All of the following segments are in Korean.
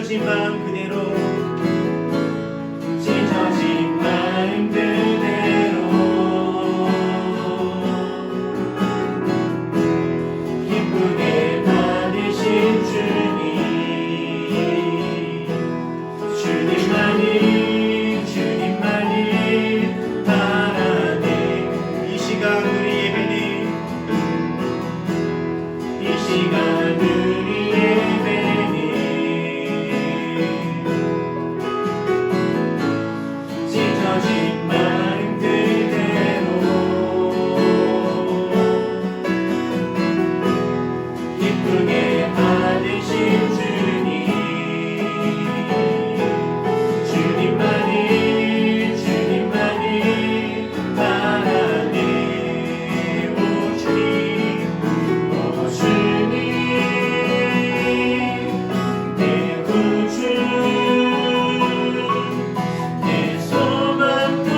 찢어진 마음 그대로 찢어진 마음 그대로 기쁘게 받으신 주님 주님만이 바라네 이 시간 우리 예배니 이 시간 우리 예배니 찢어진 마음 그대로 기쁘게 받으신 주님 주님만이 바라네 오 주님 오 주님 내 구주 내 소망 또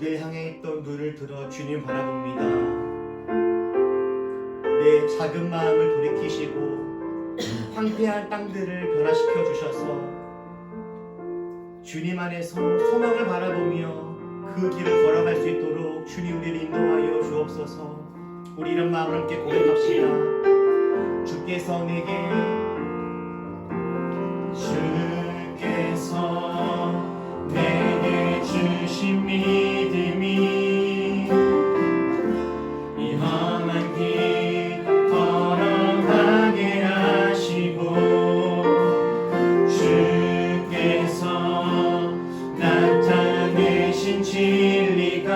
그를 향해 있던 눈을 들어 주님 바라봅니다. 내 작은 마음을 돌이키시고 황폐한 땅들을 변화시켜 주셔서 주님 안에서 소망을 바라보며 그 길을 걸어갈 수 있도록 주님 우리를 인도하여 주옵소서. 우리 이런 마음을 함께 고백합시다. 주께서 내게 주신 믿음이 이 험한 길 걸어가게 하시고 주께서 나타내신 진리가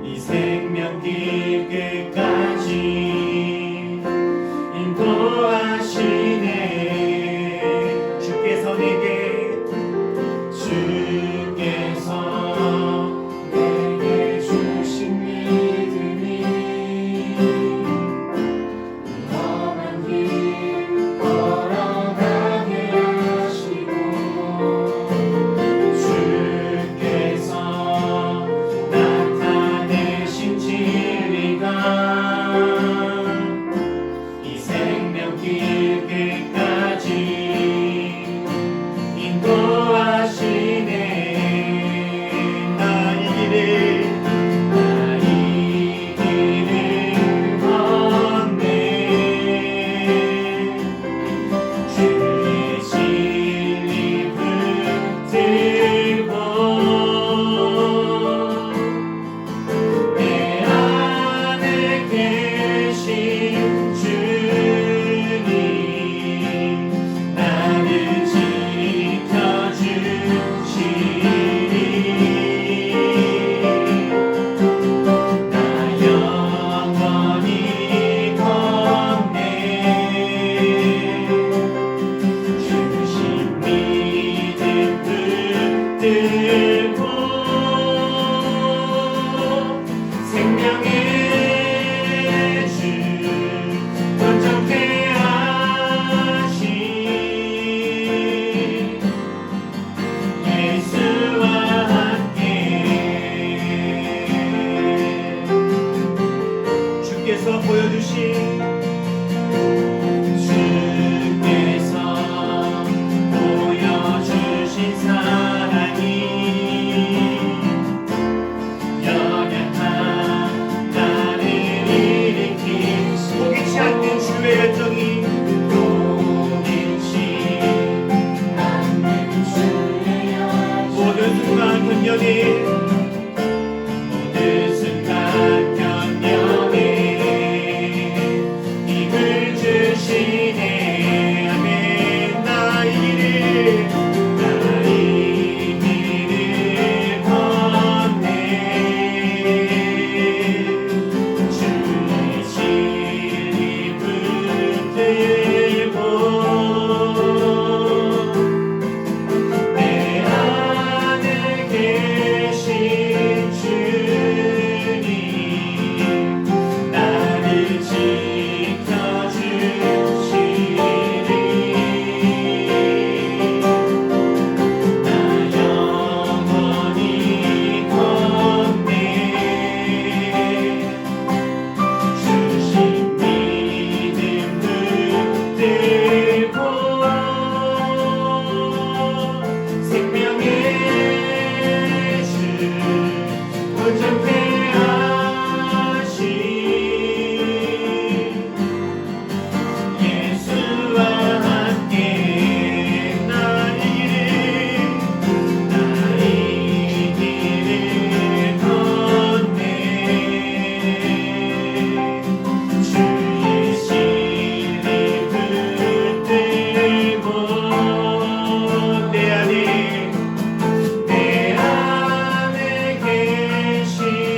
이 생명길 끝까지 인도하시네. 주께서 내게 주신 믿음이 험한 길 걸어가게 하시고 주께서 나타내신 진리가 이 생명길 끝까지 인도하시네. 보여주신 사랑이 연약한 나를 일으킨 포기치 않는 주의 열정이 모든 순간 견뎌내 내 안에 계신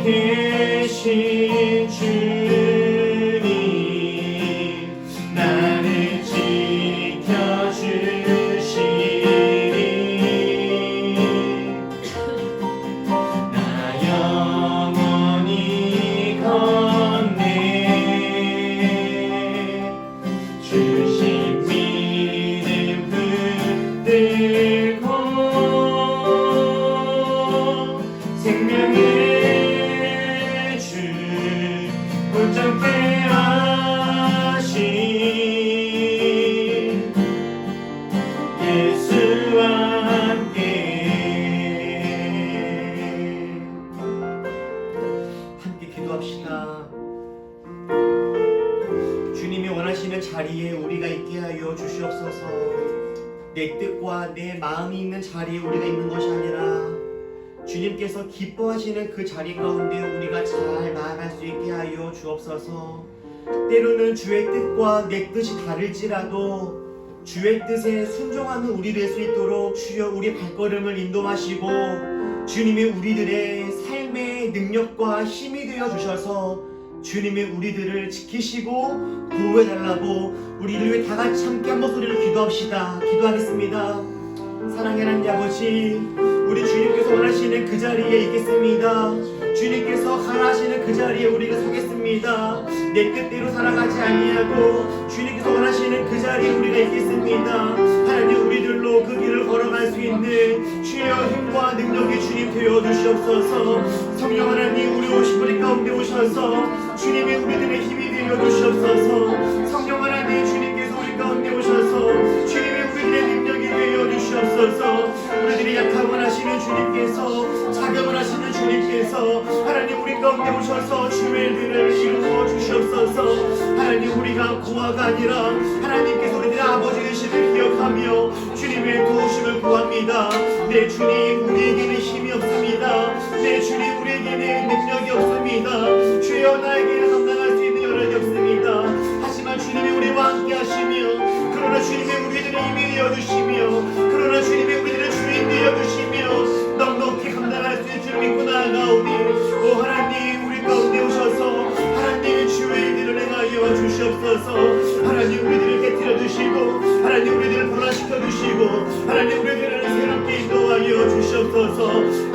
계신 주님 나를 지켜주시리 나 영원히 건네 주신 믿음 붙들고 생명의 주 온전케 하신 예수와 함께 기도합시다. 주님이 원하시는 자리에 우리가 있게 하여 주시옵소서. 내 뜻과 내 마음이 있는 자리에 우리가 있는 것이 아니라 주님께서 기뻐하시는 그 자리 가운데 우리가 잘 나아갈 수 있게 하여 주옵소서. 때로는 주의 뜻과 내 뜻이 다를지라도 주의 뜻에 순종하는 우리 될 수 있도록 주여 우리 발걸음을 인도하시고 주님이 우리들의 삶의 능력과 힘이 되어 주셔서 주님이 우리들을 지키시고 보호해달라고 우리를 위해 다 같이 함께 한 목소리로 기도합시다. 기도하겠습니다. 사랑의 하나님 아버지, 우리 주님께서 원하시는 그 자리에 있겠습니다. 주님께서 하나하시는 그 자리에 우리가 서겠습니다. 내 뜻대로 살아가지 아니하고 주님께서 원하시는 그 자리에 우리가 있겠습니다. 하나님 우리들로 그 길을 걸어갈 수 있는 주의 힘과 능력이 주님 되어 주시옵소서. 성령 하나님 우리 우리 가운데 오셔서 주님이 우리들의 힘이 되어 주시옵소서. 성령 하나님 주님께서 우리 가운데 오셔서 주님이 우리들의 능력이 되어 주시옵소서. 우리들이 약함을 하시는 주님께서 자격을 하시는 주님께서 하나님 우리 가운데 오셔서 주의 일들을 이루어 주시옵소서. 하나님 우리가 고아가 아니라 하나님께서 우리들의 아버지 되심을 기억하며 주님의 도우심을 구합니다. 내 주님 우리에게는 힘이 없습니다. 내 주님 우리에게는 능력이 없습니다. 주여 나에게는 감당할 수 있는 여력이 없습니다. 하지만 주님이 우리와 함께 하시며 그러나 주님이 우리들의 힘이 되어주시며 그러나 주님이 우리들의 주인 되어주시며 넉넉히 감당할 수 있는 주를 믿고 나아가오니 오 하나님 우리 가운데 오셔서 하나님 주의 일들을 행하여 주시옵소서. 하나님 우리들을 깨뜨려 주시고 하나님 우리들을 변화시켜 주시고 하나님 우리들을 새롭게 인도하여 주시옵소서.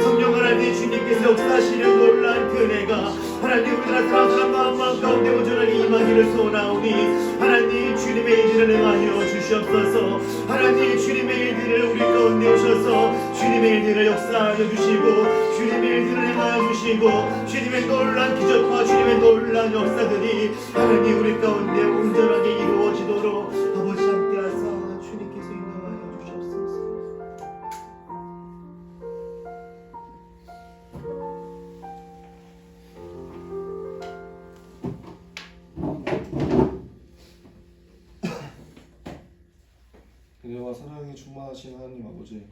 성령 하나님 주님께서 역사하시는 놀란 그네가 하나님 우리들의 사랑하는 마음 가운데 온전하게 임하기를 소원하오니 하나님 주님의 일들을 행하여 주시옵소서. 하나님 주님의 일들을 우리 가운데 오셔서 주님의 일들을 역사하여 주시고 주님의 일들을 행하여 주시고 주님의 놀란 기적과 주님의 놀란 역사들이 하나님 우리 가운데 온전하게 이루어지도록 아버지 함께 하사 주님께서 인도하여 주시옵소서. 은혜와 사랑이 충만하신 하나님 아버지,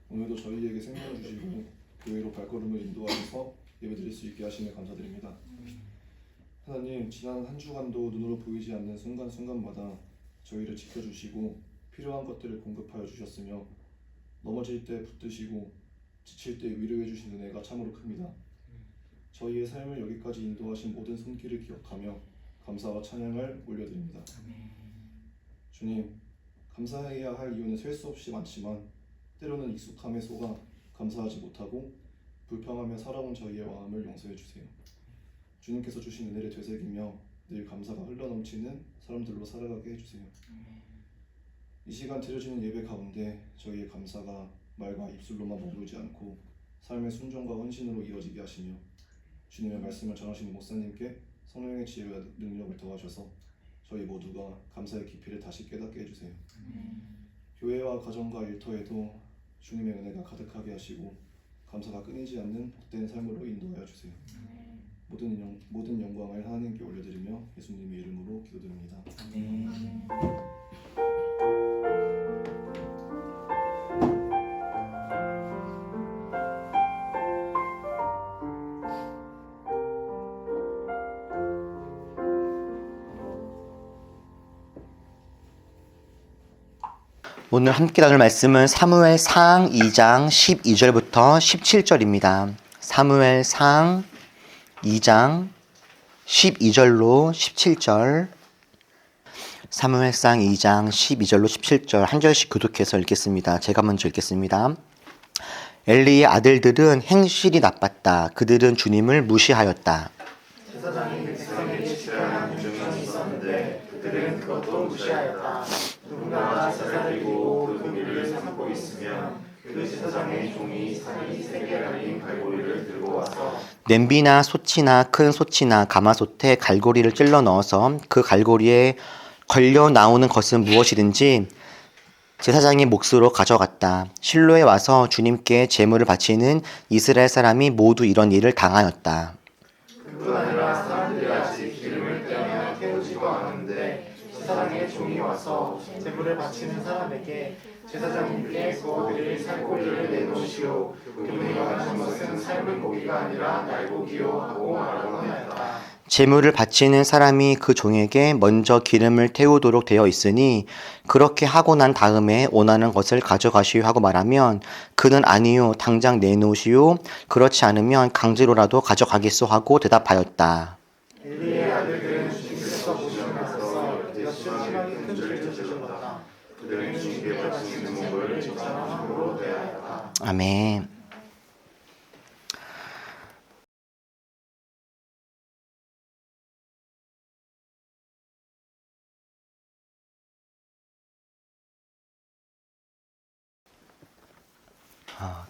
오늘도 저희에게 생명을 주시고 교회로 발걸음을 인도하셔서 예배드릴 수 있게 하시며 감사드립니다. 하나님, 지난 한 주간도 눈으로 보이지 않는 순간순간마다 저희를 지켜주시고 필요한 것들을 공급하여 주셨으며 넘어질 때 붙드시고 지칠 때 위로해 주신 은혜가 참으로 큽니다. 저희의 삶을 여기까지 인도하신 모든 손길을 기억하며 감사와 찬양을 올려드립니다. 주님, 감사해야 할 이유는 셀 수 없이 많지만 때로는 익숙함에 속아 감사하지 못하고 불평하며 살아온 저희의 마음을 용서해 주세요. 주님께서 주신 은혜를 되새기며 늘 감사가 흘러넘치는 사람들로 살아가게 해주세요. 이 시간 드려지는 예배 가운데 저희의 감사가 말과 입술로만 머무르지 않고 삶의 순종과 헌신으로 이어지게 하시며 주님의 말씀을 전하시는 목사님께 성령의 지혜와 능력을 더하셔서 저희 모두가 감사의 깊이를 다시 깨닫게 해주세요. 교회와 가정과 일터에도 주님의 은혜가 가득하게 하시고 감사가 끊이지 않는 복된 삶으로 인도하여 주세요. 모든 영광을 하나님께 올려드리며 예수님의 이름으로 기도드립니다. 오늘 함께 나눌 말씀은 사무엘상 2장 12절부터 17절입니다. 사무엘상 2장 12절로 17절, 사무엘상 2장 12절로 17절 한 절씩 교독해서 읽겠습니다. 제가 먼저 읽겠습니다. 엘리의 아들들은 행실이 나빴다. 그들은 주님을 무시하였다. 제사장이 백성에게 지시하는 규정이 있었는데 그들은 그것도 무시하였다. 누군가가 제사를 드리고 그 고기를 삼고 있으면 그 제사장의 종이 살이 3개 달린 갈고리를 들고 와서 냄비나 솥이나 큰 솥이나 가마솥에 갈고리를 찔러 넣어서 그 갈고리에 걸려 나오는 것은 무엇이든지 제사장의 몫으로 가져갔다. 실로에 와서 주님께 제물을 바치는 이스라엘 사람이 모두 이런 일을 당하였다. 그뿐 아니라 사람들이 아직 기름을 떼어 태우지도 않았는데 제사장의 종이 와서 제물을 바치는 사람에게 제사장님께 구워드릴 살고기를 내놓으시오. 그분이 원하는 것은 삶은 고기가 아니라 날고기요 하고 말하곤 하였다. 제물을 바치는 사람이 그 종에게 먼저 기름을 태우도록 되어 있으니 그렇게 하고 난 다음에 원하는 것을 가져가시오 하고 말하면 그는 아니요 당장 내놓으시오 그렇지 않으면 강제로라도 가져가겠소 하고 대답하였다. 엘리의 아들들은 주님께서 보시면서 몇 시간이 큰 죄를 저질렀다. 그들은 주님께 바치는 목을 적절함으로 대하였다. 아멘.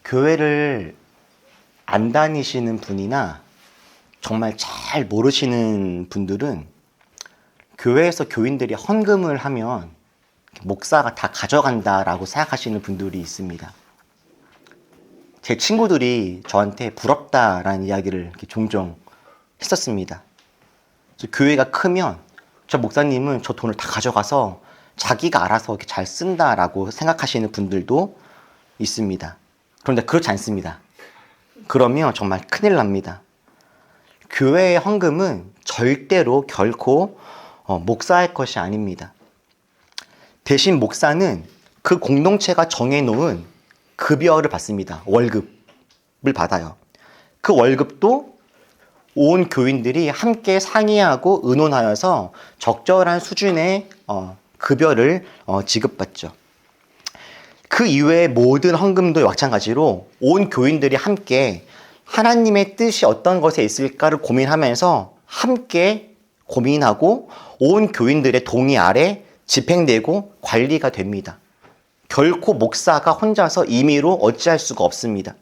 교회를 안 다니시는 분이나 정말 잘 모르시는 분들은 교회에서 교인들이 헌금을 하면 목사가 다 가져간다라고 생각하시는 분들이 있습니다. 제 친구들이 저한테 부럽다라는 이야기를 이렇게 종종 했었습니다. 교회가 크면 저 목사님은 저 돈을 다 가져가서 자기가 알아서 이렇게 잘 쓴다라고 생각하시는 분들도 있습니다. 그런데 그렇지 않습니다. 그러면 정말 큰일 납니다. 교회의 헌금은 절대로 결코 목사의 것이 아닙니다. 대신 목사는 그 공동체가 정해놓은 급여를 받습니다. 월급을 받아요. 그 월급도 온 교인들이 함께 상의하고 의논하여서 적절한 수준의 급여를 지급받죠. 그 이외의 모든 헌금도 마찬가지로 온 교인들이 함께 하나님의 뜻이 어떤 것에 있을까를 고민하면서 함께 고민하고 온 교인들의 동의 아래 집행되고 관리가 됩니다. 결코 목사가 혼자서 임의로 어찌할 수가 없습니다.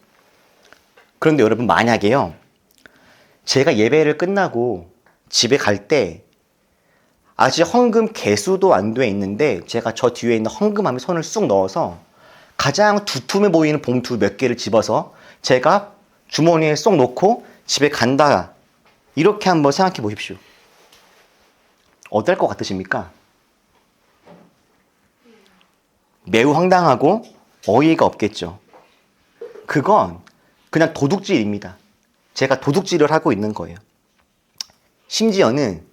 그런데 여러분 만약에요, 제가 예배를 끝나고 집에 갈 때 아직 헌금 개수도 안 돼 있는데 제가 저 뒤에 있는 헌금함에 손을 쑥 넣어서 가장 두툼해 보이는 봉투 몇 개를 집어서 제가 주머니에 쏙 넣고 집에 간다. 이렇게 한번 생각해 보십시오. 어떨 것 같으십니까? 매우 황당하고 어이가 없겠죠. 그건 그냥 도둑질입니다. 제가 도둑질을 하고 있는 거예요. 심지어는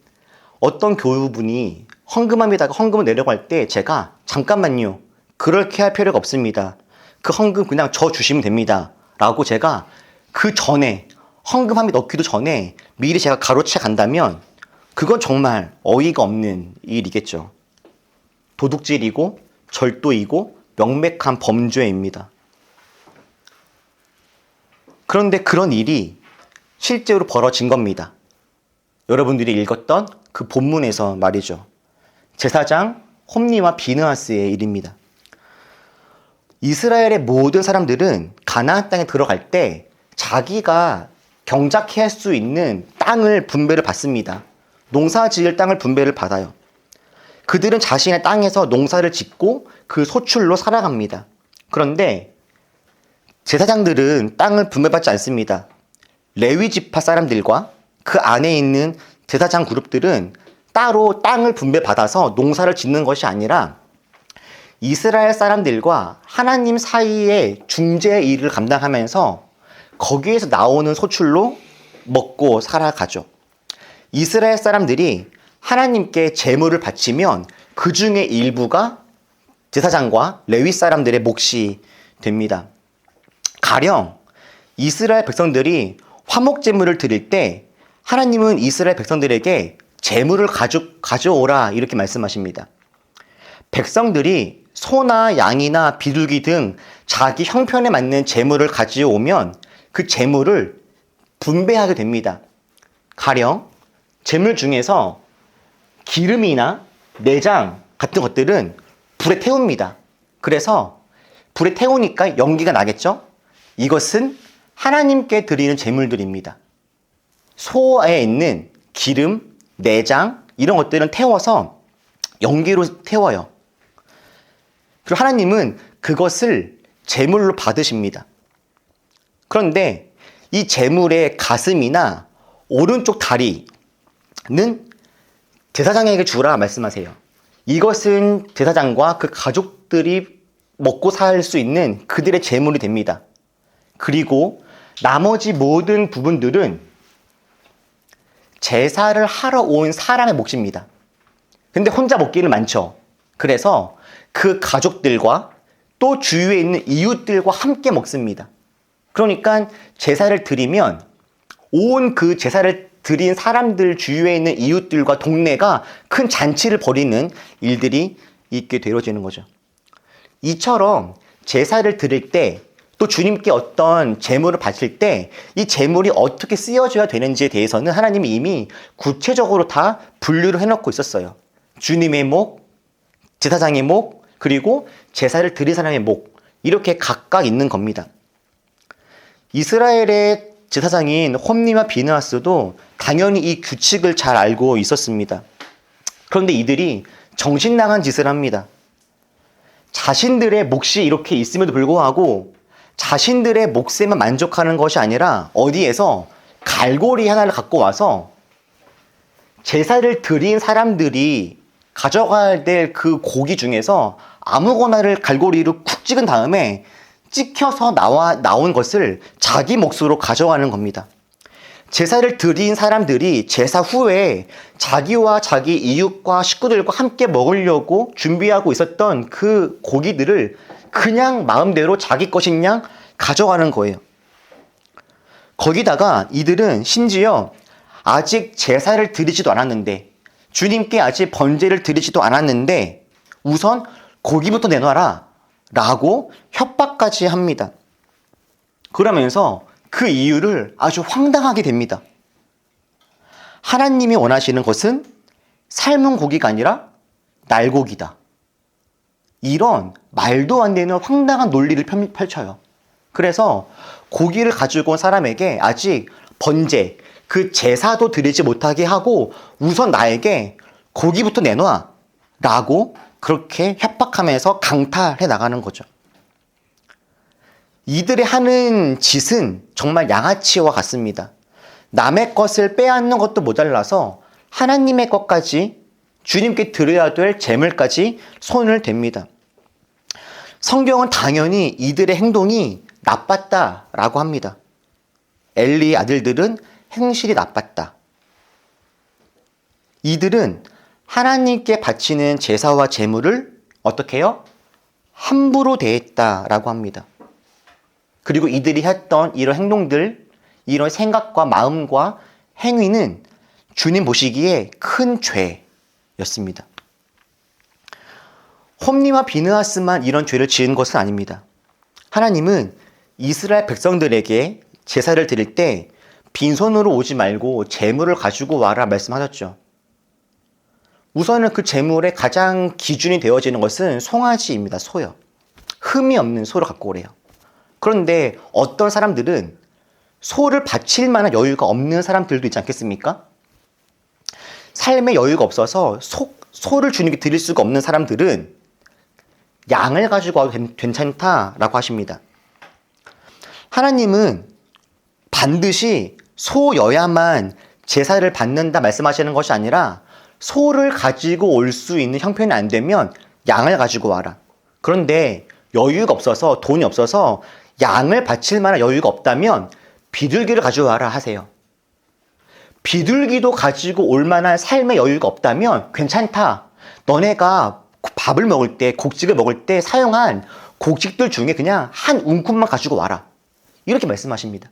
어떤 교우분이 헌금함에다가 헌금을 내려고 할 때 제가 잠깐만요. 그렇게 할 필요가 없습니다. 그 헌금 그냥 저 주시면 됩니다. 라고 제가 그 전에 헌금함에 넣기도 전에 미리 제가 가로채 간다면 그건 정말 어이가 없는 일이겠죠. 도둑질이고 절도이고 명백한 범죄입니다. 그런데 그런 일이 실제로 벌어진 겁니다. 여러분들이 읽었던 그 본문에서 말이죠. 제사장 홈리와 비느하스의 일입니다. 이스라엘의 모든 사람들은 가나안 땅에 들어갈 때 자기가 경작해야 할 수 있는 땅을 분배를 받습니다. 농사 지을 땅을 분배를 받아요. 그들은 자신의 땅에서 농사를 짓고 그 소출로 살아갑니다. 그런데 제사장들은 땅을 분배받지 않습니다. 레위 지파 사람들과 그 안에 있는 제사장 그룹들은 따로 땅을 분배받아서 농사를 짓는 것이 아니라 이스라엘 사람들과 하나님 사이의 중재 일을 감당하면서 거기에서 나오는 소출로 먹고 살아가죠. 이스라엘 사람들이 하나님께 제물을 바치면 그 중에 일부가 제사장과 레위 사람들의 몫이 됩니다. 가령 이스라엘 백성들이 화목 제물을 드릴 때 하나님은 이스라엘 백성들에게 재물을 가져오라 이렇게 말씀하십니다. 백성들이 소나 양이나 비둘기 등 자기 형편에 맞는 재물을 가져오면 그 재물을 분배하게 됩니다. 가령 재물 중에서 기름이나 내장 같은 것들은 불에 태웁니다. 그래서 불에 태우니까 연기가 나겠죠? 이것은 하나님께 드리는 재물들입니다. 소에 있는 기름, 내장 이런 것들은 태워서 연기로 태워요. 그리고 하나님은 그것을 제물로 받으십니다. 그런데 이 제물의 가슴이나 오른쪽 다리는 제사장에게 주라 말씀하세요. 이것은 제사장과 그 가족들이 먹고 살 수 있는 그들의 제물이 됩니다. 그리고 나머지 모든 부분들은 제사를 하러 온 사람의 몫입니다. 근데 혼자 먹기는 많죠. 그래서 그 가족들과 또 주위에 있는 이웃들과 함께 먹습니다. 그러니까 제사를 드리면 온 그 제사를 드린 사람들 주위에 있는 이웃들과 동네가 큰 잔치를 벌이는 일들이 있게 되어지는 거죠. 이처럼 제사를 드릴 때 또 주님께 어떤 제물을 바칠 때 이 제물이 어떻게 쓰여져야 되는지에 대해서는 하나님이 이미 구체적으로 다 분류를 해놓고 있었어요. 주님의 목, 제사장의 목, 그리고 제사를 드릴 사람의 목, 이렇게 각각 있는 겁니다. 이스라엘의 제사장인 홈리와 비느하스도 당연히 이 규칙을 잘 알고 있었습니다. 그런데 이들이 정신 나간 짓을 합니다. 자신들의 몫이 이렇게 있음에도 불구하고 자신들의 몫에만 만족하는 것이 아니라 어디에서 갈고리 하나를 갖고 와서 제사를 드린 사람들이 가져가야 될 그 고기 중에서 아무거나를 갈고리로 쿡 찍은 다음에 찍혀서 나온 것을 자기 몫으로 가져가는 겁니다. 제사를 드린 사람들이 제사 후에 자기와 자기 이웃과 식구들과 함께 먹으려고 준비하고 있었던 그 고기들을 그냥 마음대로 자기 것인 양 가져가는 거예요. 거기다가 이들은 심지어 아직 제사를 드리지도 않았는데, 주님께 아직 번제를 드리지도 않았는데 우선 고기부터 내놔라 라고 협박까지 합니다. 그러면서 그 이유를 아주 황당하게 됩니다. 하나님이 원하시는 것은 삶은 고기가 아니라 날고기다. 이런 말도 안 되는 황당한 논리를 펼쳐요. 그래서 고기를 가지고 온 사람에게 아직 번제, 그 제사도 드리지 못하게 하고 우선 나에게 고기부터 내놔 라고 그렇게 협박하면서 강탈해 나가는 거죠. 이들의 하는 짓은 정말 양아치와 같습니다. 남의 것을 빼앗는 것도 모자라서 하나님의 것까지, 주님께 드려야 될 재물까지 손을 댑니다. 성경은 당연히 이들의 행동이 나빴다라고 합니다. 엘리의 아들들은 행실이 나빴다. 이들은 하나님께 바치는 제사와 제물을 어떻게 해요? 함부로 대했다라고 합니다. 그리고 이들이 했던 이런 행동들, 이런 생각과 마음과 행위는 주님 보시기에 큰 죄였습니다. 홈리와 비느하스만 이런 죄를 지은 것은 아닙니다. 하나님은 이스라엘 백성들에게 제사를 드릴 때 빈손으로 오지 말고 제물을 가지고 와라 말씀하셨죠. 우선은 그 제물의 가장 기준이 되어지는 것은 송아지입니다. 소요. 흠이 없는 소를 갖고 오래요. 그런데 어떤 사람들은 소를 바칠 만한 여유가 없는 사람들도 있지 않겠습니까? 삶에 여유가 없어서 소를 주님께 드릴 수가 없는 사람들은 양을 가지고 와도 괜찮다라고 하십니다. 하나님은 반드시 소여야만 제사를 받는다 말씀하시는 것이 아니라 소를 가지고 올 수 있는 형편이 안 되면 양을 가지고 와라. 그런데 여유가 없어서, 돈이 없어서 양을 바칠 만한 여유가 없다면 비둘기를 가져와라 하세요. 비둘기도 가지고 올 만한 삶의 여유가 없다면 괜찮다. 너네가 밥을 먹을 때, 곡식을 먹을 때 사용한 곡식들 중에 그냥 한 움큼만 가지고 와라. 이렇게 말씀하십니다.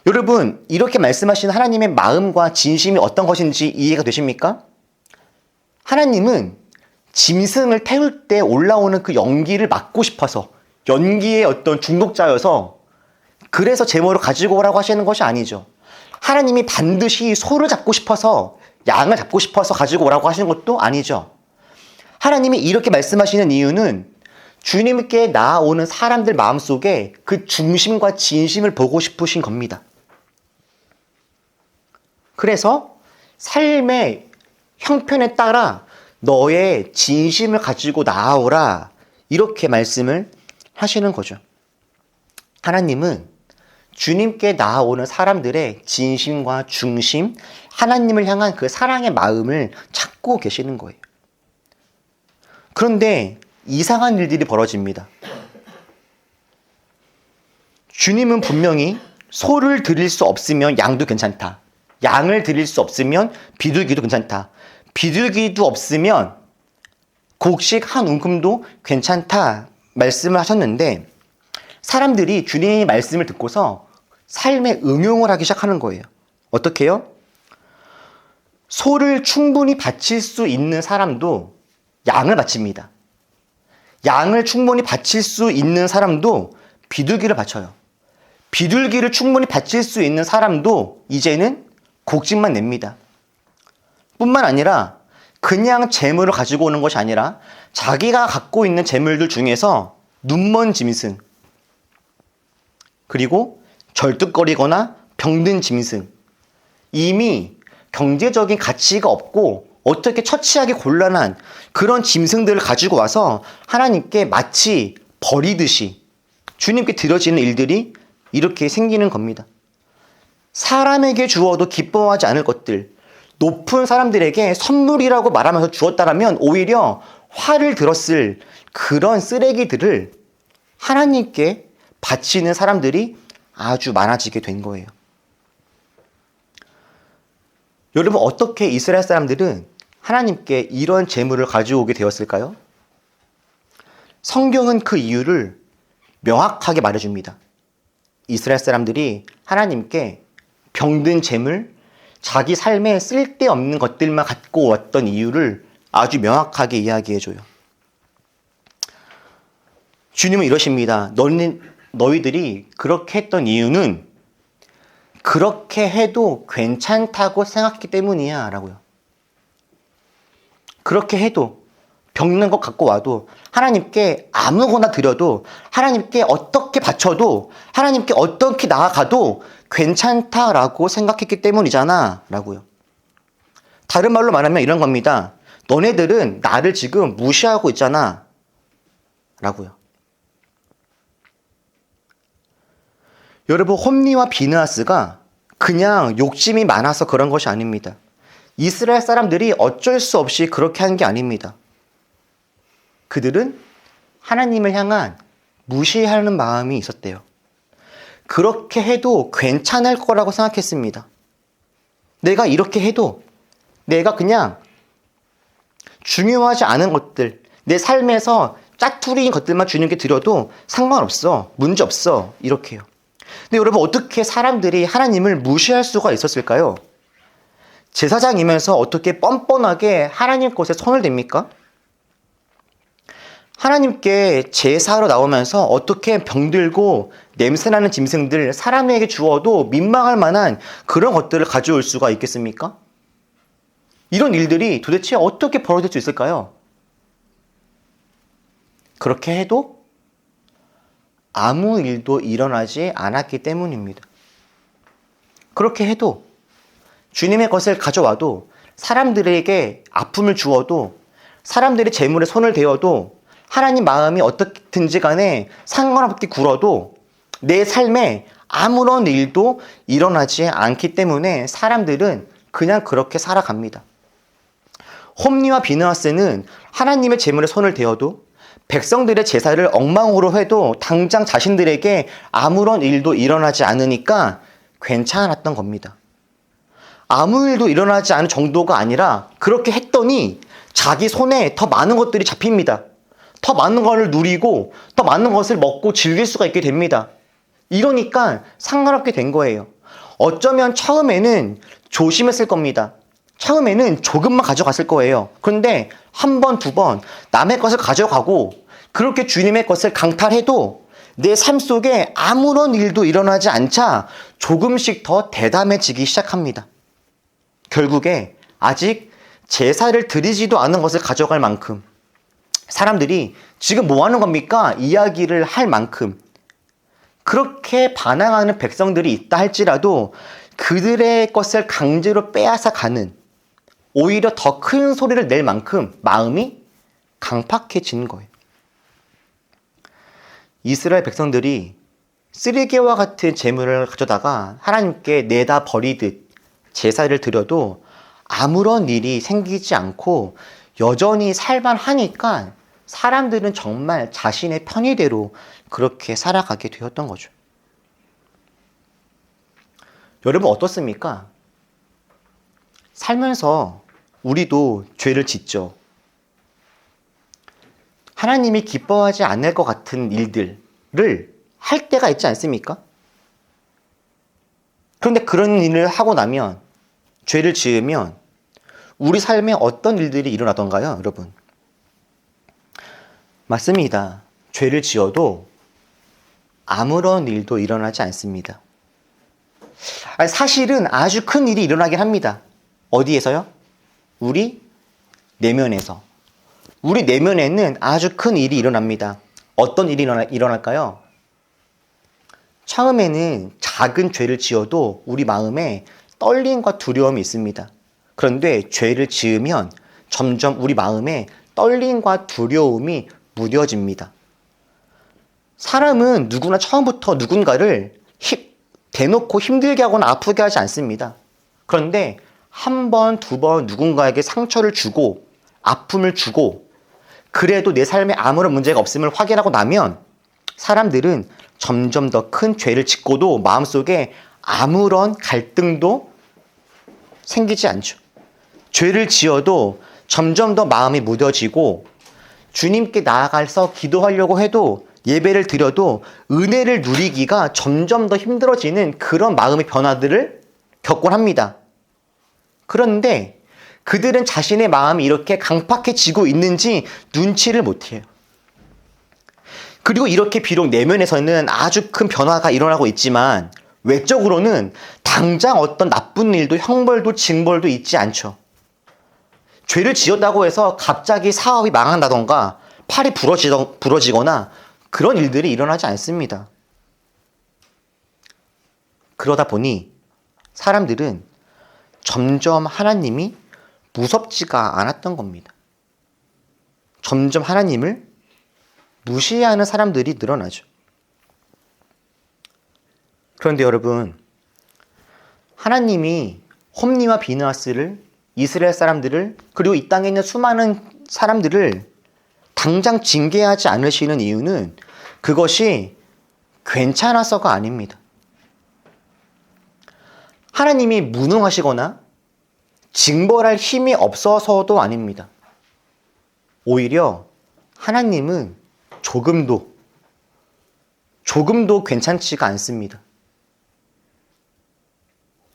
여러분, 이렇게 말씀하시는 하나님의 마음과 진심이 어떤 것인지 이해가 되십니까? 하나님은 짐승을 태울 때 올라오는 그 연기를 막고 싶어서, 연기의 어떤 중독자여서 그래서 제물을 가지고 오라고 하시는 것이 아니죠. 하나님이 반드시 소를 잡고 싶어서, 양을 잡고 싶어서 가지고 오라고 하시는 것도 아니죠. 하나님이 이렇게 말씀하시는 이유는 주님께 나아오는 사람들 마음속에 그 중심과 진심을 보고 싶으신 겁니다. 그래서 삶의 형편에 따라 너의 진심을 가지고 나아오라, 이렇게 말씀을 하시는 거죠. 하나님은 주님께 나아오는 사람들의 진심과 중심, 하나님을 향한 그 사랑의 마음을 찾고 계시는 거예요. 그런데 이상한 일들이 벌어집니다. 주님은 분명히 소를 드릴 수 없으면 양도 괜찮다. 양을 드릴 수 없으면 비둘기도 괜찮다. 비둘기도 없으면 곡식 한 움큼도 괜찮다 말씀을 하셨는데, 사람들이 주님의 말씀을 듣고서 삶에 응용을 하기 시작하는 거예요. 어떻게 해요? 소를 충분히 바칠 수 있는 사람도 양을 바칩니다. 양을 충분히 바칠 수 있는 사람도 비둘기를 바쳐요. 비둘기를 충분히 바칠 수 있는 사람도 이제는 곡식만 냅니다. 뿐만 아니라 그냥 재물을 가지고 오는 것이 아니라 자기가 갖고 있는 재물들 중에서 눈먼 짐승, 그리고 절뚝거리거나 병든 짐승, 이미 경제적인 가치가 없고 어떻게 처치하기 곤란한 그런 짐승들을 가지고 와서 하나님께 마치 버리듯이 주님께 드려지는 일들이 이렇게 생기는 겁니다. 사람에게 주어도 기뻐하지 않을 것들, 높은 사람들에게 선물이라고 말하면서 주었다라면 오히려 화를 들었을 그런 쓰레기들을 하나님께 바치는 사람들이 아주 많아지게 된 거예요. 여러분, 어떻게 이스라엘 사람들은 하나님께 이런 재물을 가져오게 되었을까요? 성경은 그 이유를 명확하게 말해줍니다. 이스라엘 사람들이 하나님께 병든 재물, 자기 삶에 쓸데없는 것들만 갖고 왔던 이유를 아주 명확하게 이야기해줘요. 주님은 이러십니다. 너희들이 그렇게 했던 이유는 그렇게 해도 괜찮다고 생각했기 때문이야 라고요. 그렇게 해도, 병든 것 갖고 와도, 하나님께 아무거나 드려도, 하나님께 어떻게 바쳐도, 하나님께 어떻게 나아가도 괜찮다라고 생각했기 때문이잖아 라고요. 다른 말로 말하면 이런 겁니다. 너네들은 나를 지금 무시하고 있잖아 라고요. 여러분, 홈리와 비느하스가 그냥 욕심이 많아서 그런 것이 아닙니다. 이스라엘 사람들이 어쩔 수 없이 그렇게 한 게 아닙니다. 그들은 하나님을 향한 무시하는 마음이 있었대요. 그렇게 해도 괜찮을 거라고 생각했습니다. 내가 이렇게 해도, 내가 그냥 중요하지 않은 것들, 내 삶에서 짜투리인 것들만 주님께 드려도 상관없어, 문제없어, 이렇게 해요. 근데 여러분, 어떻게 사람들이 하나님을 무시할 수가 있었을까요? 제사장이면서 어떻게 뻔뻔하게 하나님 것에 손을 댑니까? 하나님께 제사로 나오면서 어떻게 병들고 냄새나는 짐승들 사람에게 주어도 민망할 만한 그런 것들을 가져올 수가 있겠습니까? 이런 일들이 도대체 어떻게 벌어질 수 있을까요? 그렇게 해도 아무 일도 일어나지 않았기 때문입니다. 그렇게 해도, 주님의 것을 가져와도, 사람들에게 아픔을 주어도, 사람들이 재물에 손을 대어도, 하나님 마음이 어떻든지 간에 상관없게 굴어도 내 삶에 아무런 일도 일어나지 않기 때문에 사람들은 그냥 그렇게 살아갑니다. 홈리와 비느하스는 하나님의 재물에 손을 대어도, 백성들의 제사를 엉망으로 해도 당장 자신들에게 아무런 일도 일어나지 않으니까 괜찮았던 겁니다. 아무 일도 일어나지 않은 정도가 아니라 그렇게 했더니 자기 손에 더 많은 것들이 잡힙니다. 더 많은 것을 누리고 더 많은 것을 먹고 즐길 수가 있게 됩니다. 이러니까 상관없게 된 거예요. 어쩌면 처음에는 조심했을 겁니다. 처음에는 조금만 가져갔을 거예요. 그런데 한 번, 두 번 남의 것을 가져가고 그렇게 주님의 것을 강탈해도 내 삶 속에 아무런 일도 일어나지 않자 조금씩 더 대담해지기 시작합니다. 결국에 아직 제사를 드리지도 않은 것을 가져갈 만큼, 사람들이 지금 뭐 하는 겁니까? 이야기를 할 만큼 그렇게 반항하는 백성들이 있다 할지라도 그들의 것을 강제로 빼앗아 가는, 오히려 더 큰 소리를 낼 만큼 마음이 강팍해지는 거예요. 이스라엘 백성들이 쓰레기와 같은 재물을 가져다가 하나님께 내다 버리듯 제사를 드려도 아무런 일이 생기지 않고 여전히 살만하니까 사람들은 정말 자신의 편의대로 그렇게 살아가게 되었던 거죠. 여러분 어떻습니까? 살면서 우리도 죄를 짓죠. 하나님이 기뻐하지 않을 것 같은 일들을 할 때가 있지 않습니까? 그런데 그런 일을 하고 나면, 죄를 지으면 우리 삶에 어떤 일들이 일어나던가요, 여러분? 맞습니다. 죄를 지어도 아무런 일도 일어나지 않습니다. 사실은 아주 큰 일이 일어나긴 합니다. 어디에서요? 우리 내면에서. 우리 내면에는 아주 큰 일이 일어납니다. 어떤 일이 일어날까요? 처음에는 작은 죄를 지어도 우리 마음에 떨림과 두려움이 있습니다. 그런데 죄를 지으면 점점 우리 마음에 떨림과 두려움이 무뎌집니다. 사람은 누구나 처음부터 누군가를 대놓고 힘들게 하거나 아프게 하지 않습니다. 그런데 한 번, 두 번 누군가에게 상처를 주고 아픔을 주고 그래도 내 삶에 아무런 문제가 없음을 확인하고 나면 사람들은 점점 더 큰 죄를 짓고도 마음속에 아무런 갈등도 생기지 않죠. 죄를 지어도 점점 더 마음이 무뎌지고 주님께 나아가서 기도하려고 해도, 예배를 드려도 은혜를 누리기가 점점 더 힘들어지는 그런 마음의 변화들을 겪곤 합니다. 그런데 그들은 자신의 마음이 이렇게 강팍해지고 있는지 눈치를 못해요. 그리고 이렇게 비록 내면에서는 아주 큰 변화가 일어나고 있지만 외적으로는 당장 어떤 나쁜 일도, 형벌도 징벌도 있지 않죠. 죄를 지었다고 해서 갑자기 사업이 망한다던가 팔이 부러지거나 그런 일들이 일어나지 않습니다. 그러다 보니 사람들은 점점 하나님이 무섭지가 않았던 겁니다. 점점 하나님을 무시하는 사람들이 늘어나죠. 그런데 여러분, 하나님이 홈리와 비느하스를, 이스라엘 사람들을, 그리고 이 땅에 있는 수많은 사람들을 당장 징계하지 않으시는 이유는 그것이 괜찮아서가 아닙니다. 하나님이 무능하시거나 징벌할 힘이 없어서도 아닙니다. 오히려 하나님은 조금도 괜찮지가 않습니다.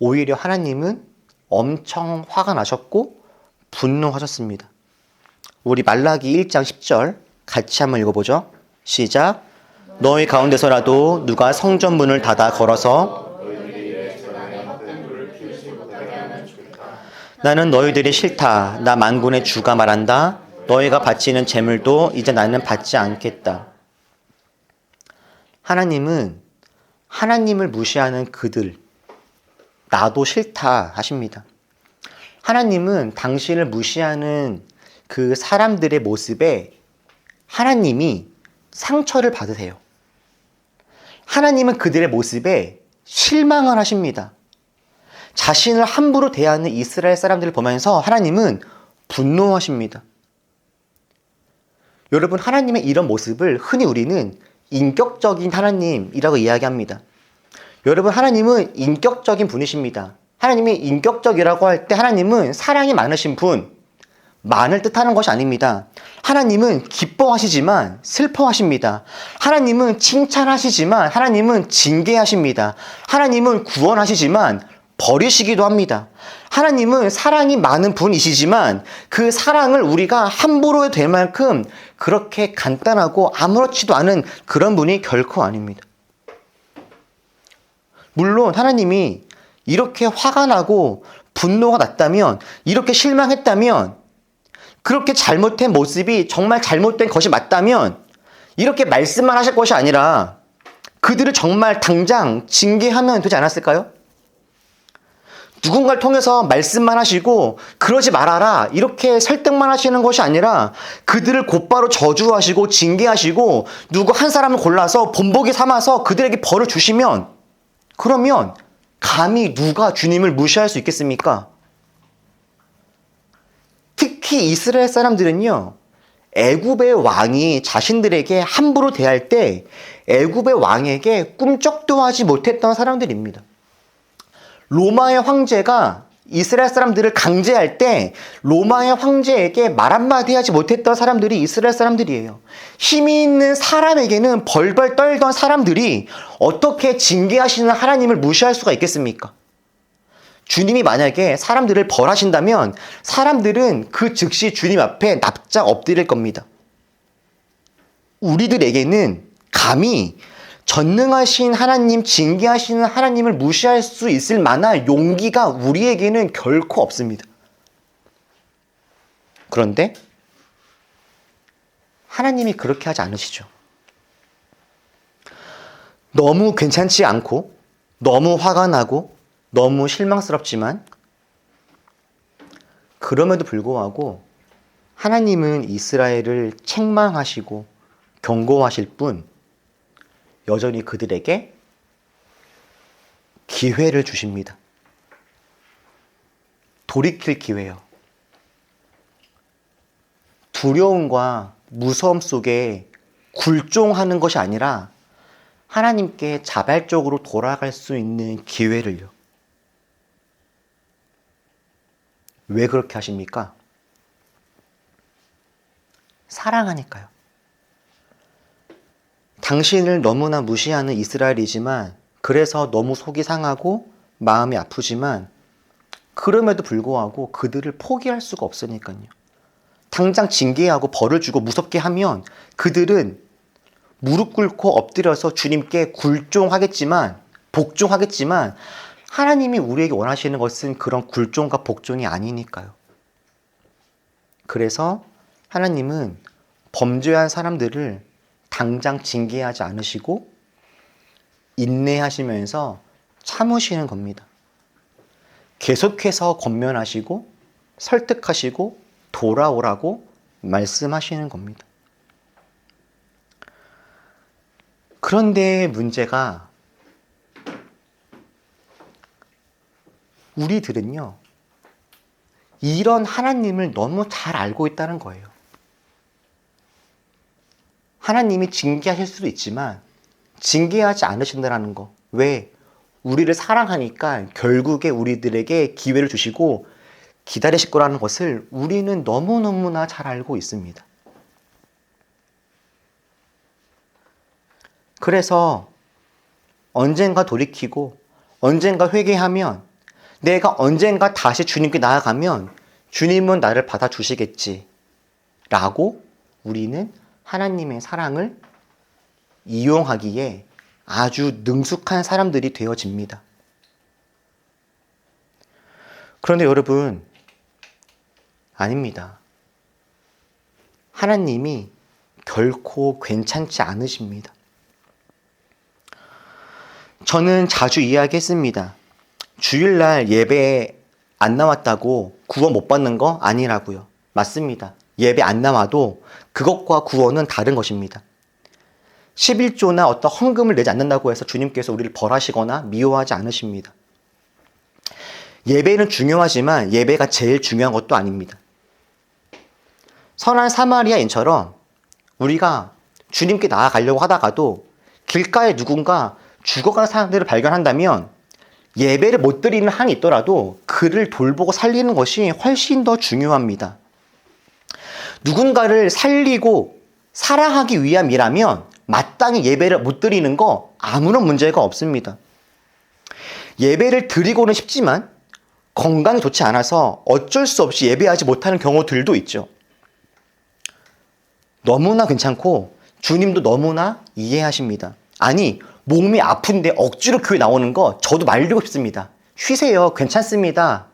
오히려 하나님은 엄청 화가 나셨고 분노하셨습니다. 우리 말라기 1장 10절 같이 한번 읽어보죠. 시작. 너희 가운데서라도 누가 성전 문을 닫아 걸어서 나는 너희들이 싫다. 나 만군의 주가 말한다. 너희가 바치는 제물도 이제 나는 받지 않겠다. 하나님은 하나님을 무시하는 그들, 나도 싫다 하십니다. 하나님은 당신을 무시하는 그 사람들의 모습에 하나님이 상처를 받으세요. 하나님은 그들의 모습에 실망을 하십니다. 자신을 함부로 대하는 이스라엘 사람들을 보면서 하나님은 분노하십니다. 여러분, 하나님의 이런 모습을 흔히 우리는 인격적인 하나님이라고 이야기합니다. 여러분, 하나님은 인격적인 분이십니다. 하나님이 인격적이라고 할 때 하나님은 사랑이 많으신 분, 만을 뜻하는 것이 아닙니다. 하나님은 기뻐하시지만 슬퍼하십니다. 하나님은 칭찬하시지만 하나님은 징계하십니다. 하나님은 구원하시지만 버리시기도 합니다. 하나님은 사랑이 많은 분이시지만 그 사랑을 우리가 함부로 해도 될 만큼 그렇게 간단하고 아무렇지도 않은 그런 분이 결코 아닙니다. 물론 하나님이 이렇게 화가 나고 분노가 났다면, 이렇게 실망했다면, 그렇게 잘못된 모습이 정말 잘못된 것이 맞다면 이렇게 말씀만 하실 것이 아니라 그들을 정말 당장 징계하면 되지 않았을까요? 누군가를 통해서 말씀만 하시고 그러지 말아라 이렇게 설득만 하시는 것이 아니라 그들을 곧바로 저주하시고 징계하시고 누구 한 사람을 골라서 본보기 삼아서 그들에게 벌을 주시면, 그러면 감히 누가 주님을 무시할 수 있겠습니까? 특히 이스라엘 사람들은요, 애굽의 왕이 자신들에게 함부로 대할 때 애굽의 왕에게 꿈쩍도 하지 못했던 사람들입니다. 로마의 황제가 이스라엘 사람들을 강제할 때 로마의 황제에게 말 한마디 하지 못했던 사람들이 이스라엘 사람들이에요. 힘이 있는 사람에게는 벌벌 떨던 사람들이 어떻게 징계하시는 하나님을 무시할 수가 있겠습니까? 주님이 만약에 사람들을 벌하신다면 사람들은 그 즉시 주님 앞에 납작 엎드릴 겁니다. 우리들에게는 감히 전능하신 하나님, 징계하시는 하나님을 무시할 수 있을 만한 용기가 우리에게는 결코 없습니다. 그런데 하나님이 그렇게 하지 않으시죠. 너무 괜찮지 않고 너무 화가 나고 너무 실망스럽지만 그럼에도 불구하고 하나님은 이스라엘을 책망하시고 경고하실 뿐 여전히 그들에게 기회를 주십니다. 돌이킬 기회요. 두려움과 무서움 속에 굴종하는 것이 아니라 하나님께 자발적으로 돌아갈 수 있는 기회를요. 왜 그렇게 하십니까? 사랑하니까요. 당신을 너무나 무시하는 이스라엘이지만, 그래서 너무 속이 상하고 마음이 아프지만 그럼에도 불구하고 그들을 포기할 수가 없으니까요. 당장 징계하고 벌을 주고 무섭게 하면 그들은 무릎 꿇고 엎드려서 주님께 굴종하겠지만, 복종하겠지만 하나님이 우리에게 원하시는 것은 그런 굴종과 복종이 아니니까요. 그래서 하나님은 범죄한 사람들을 당장 징계하지 않으시고 인내하시면서 참으시는 겁니다. 계속해서 권면하시고 설득하시고 돌아오라고 말씀하시는 겁니다. 그런데 문제가, 우리들은요, 이런 하나님을 너무 잘 알고 있다는 거예요. 하나님이 징계하실 수도 있지만 징계하지 않으신다는 거. 왜? 우리를 사랑하니까 결국에 우리들에게 기회를 주시고 기다리실 거라는 것을 우리는 너무너무나 잘 알고 있습니다. 그래서 언젠가 돌이키고 언젠가 회개하면, 내가 언젠가 다시 주님께 나아가면 주님은 나를 받아주시겠지 라고 우리는 하나님의 사랑을 이용하기에 아주 능숙한 사람들이 되어집니다. 그런데 여러분, 아닙니다. 하나님이 결코 괜찮지 않으십니다. 저는 자주 이야기했습니다. 주일날 예배에 안 나왔다고 구원 못 받는 거 아니라고요. 맞습니다. 예배 안 나와도 그것과 구원은 다른 것입니다. 11조나 어떤 헌금을 내지 않는다고 해서 주님께서 우리를 벌하시거나 미워하지 않으십니다. 예배는 중요하지만 예배가 제일 중요한 것도 아닙니다. 선한 사마리아인처럼 우리가 주님께 나아가려고 하다가도 길가에 누군가 죽어가는 사람들을 발견한다면 예배를 못 드리는 한이 있더라도 그를 돌보고 살리는 것이 훨씬 더 중요합니다. 누군가를 살리고 살아하기 위함이라면 마땅히 예배를 못 드리는 거 아무런 문제가 없습니다. 예배를 드리고는 싶지만 건강이 좋지 않아서 어쩔 수 없이 예배하지 못하는 경우들도 있죠. 너무나 괜찮고 주님도 너무나 이해하십니다. 아니, 몸이 아픈데 억지로 교회 나오는 거 저도 말리고 싶습니다. 쉬세요. 괜찮습니다.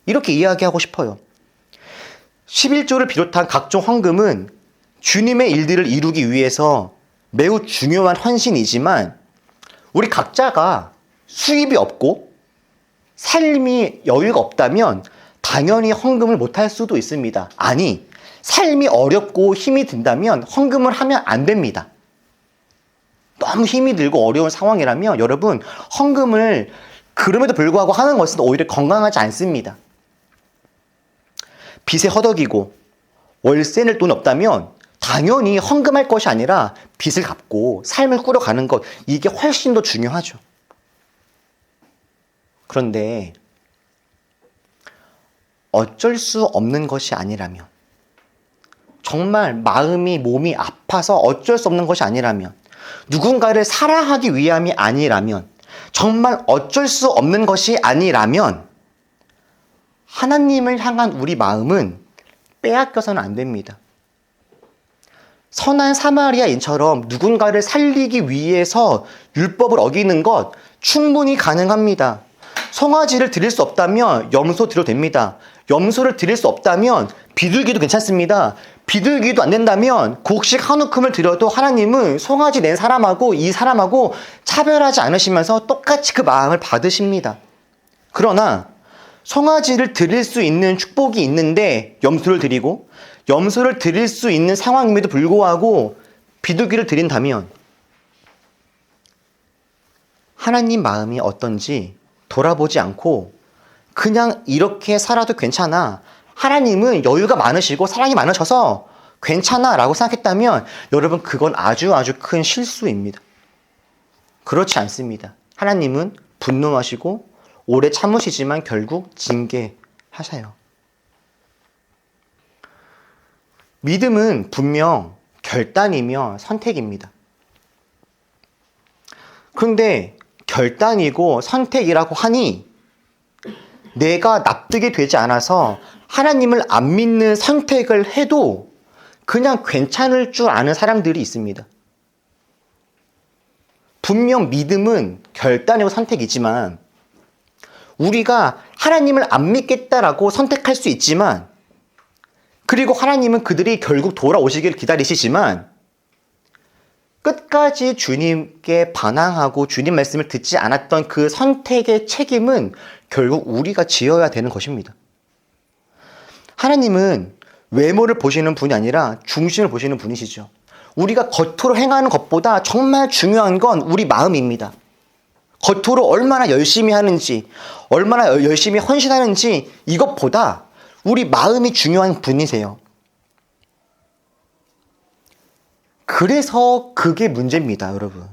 이렇게 이야기하고 싶어요. 11조를 비롯한 각종 헌금은 주님의 일들을 이루기 위해서 매우 중요한 헌신이지만 우리 각자가 수입이 없고 삶이 여유가 없다면 당연히 헌금을 못할 수도 있습니다. 아니, 삶이 어렵고 힘이 든다면 헌금을 하면 안 됩니다. 너무 힘이 들고 어려운 상황이라면 여러분, 헌금을 그럼에도 불구하고 하는 것은 오히려 건강하지 않습니다. 빚에 허덕이고 월세 낼 돈이 없다면 당연히 헌금할 것이 아니라 빚을 갚고 삶을 꾸려가는 것, 이게 훨씬 더 중요하죠. 그런데 어쩔 수 없는 것이 아니라면, 정말 마음이 몸이 아파서 어쩔 수 없는 것이 아니라면, 누군가를 살아하기 위함이 아니라면, 정말 어쩔 수 없는 것이 아니라면 하나님을 향한 우리 마음은 빼앗겨서는 안 됩니다. 선한 사마리아인처럼 누군가를 살리기 위해서 율법을 어기는 것 충분히 가능합니다. 송아지를 드릴 수 없다면 염소 드려도 됩니다. 염소를 드릴 수 없다면 비둘기도 괜찮습니다. 비둘기도 안 된다면 곡식 한 움큼을 드려도 하나님은 송아지 낸 사람하고 이 사람하고 차별하지 않으시면서 똑같이 그 마음을 받으십니다. 그러나 송아지를 드릴 수 있는 축복이 있는데 염소를 드리고, 염소를 드릴 수 있는 상황임에도 불구하고 비둘기를 드린다면 하나님 마음이 어떤지 돌아보지 않고 그냥 이렇게 살아도 괜찮아, 하나님은 여유가 많으시고 사랑이 많으셔서 괜찮아 라고 생각했다면 여러분, 그건 아주 큰 실수입니다. 그렇지 않습니다. 하나님은 분노하시고 오래 참으시지만 결국 징계하셔요. 믿음은 분명 결단이며 선택입니다. 그런데 결단이고 선택이라고 하니 내가 납득이 되지 않아서 하나님을 안 믿는 선택을 해도 그냥 괜찮을 줄 아는 사람들이 있습니다. 분명 믿음은 결단이고 선택이지만 우리가 하나님을 안 믿겠다라고 선택할 수 있지만, 그리고 하나님은 그들이 결국 돌아오시길 기다리시지만 끝까지 주님께 반항하고 주님 말씀을 듣지 않았던 그 선택의 책임은 결국 우리가 지어야 되는 것입니다. 하나님은 외모를 보시는 분이 아니라 중심을 보시는 분이시죠. 우리가 겉으로 행하는 것보다 정말 중요한 건 우리 마음입니다. 겉으로 얼마나 열심히 하는지, 얼마나 열심히 헌신하는지, 이것보다 우리 마음이 중요한 분이세요. 그래서 그게 문제입니다, 여러분.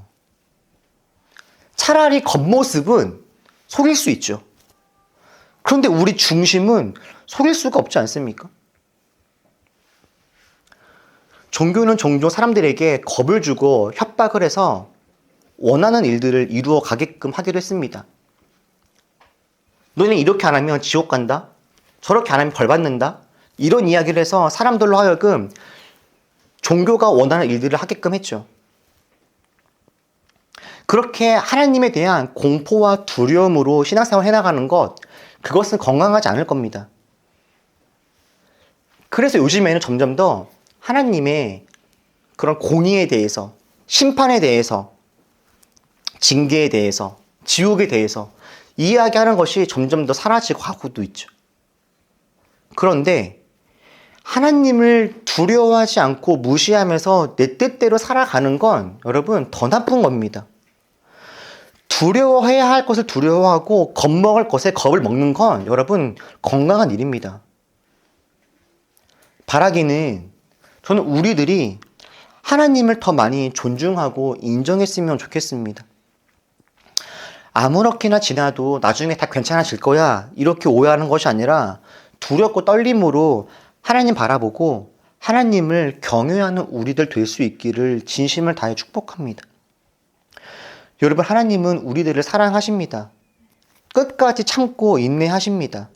차라리 겉모습은 속일 수 있죠. 그런데 우리 중심은 속일 수가 없지 않습니까? 종교는 종종 사람들에게 겁을 주고 협박을 해서 원하는 일들을 이루어 가게끔 하기로 했습니다. 너는 이렇게 안 하면 지옥 간다? 저렇게 안 하면 벌 받는다? 이런 이야기를 해서 사람들로 하여금 종교가 원하는 일들을 하게끔 했죠. 그렇게 하나님에 대한 공포와 두려움으로 신앙생활을 해나가는 것, 그것은 건강하지 않을 겁니다. 그래서 요즘에는 점점 더 하나님의 그런 공의에 대해서, 심판에 대해서, 징계에 대해서, 지옥에 대해서 이야기하는 것이 점점 더 사라지고 가고도 있죠. 그런데 하나님을 두려워하지 않고 무시하면서 내 뜻대로 살아가는 건 여러분 더 나쁜 겁니다. 두려워해야 할 것을 두려워하고 겁먹을 것에 겁을 먹는 건 여러분 건강한 일입니다. 바라기는 저는 우리들이 하나님을 더 많이 존중하고 인정했으면 좋겠습니다. 아무렇게나 지나도 나중에 다 괜찮아질 거야 이렇게 오해하는 것이 아니라 두렵고 떨림으로 하나님 바라보고 하나님을 경외하는 우리들 될 수 있기를 진심을 다해 축복합니다. 여러분, 하나님은 우리들을 사랑하십니다. 끝까지 참고 인내하십니다.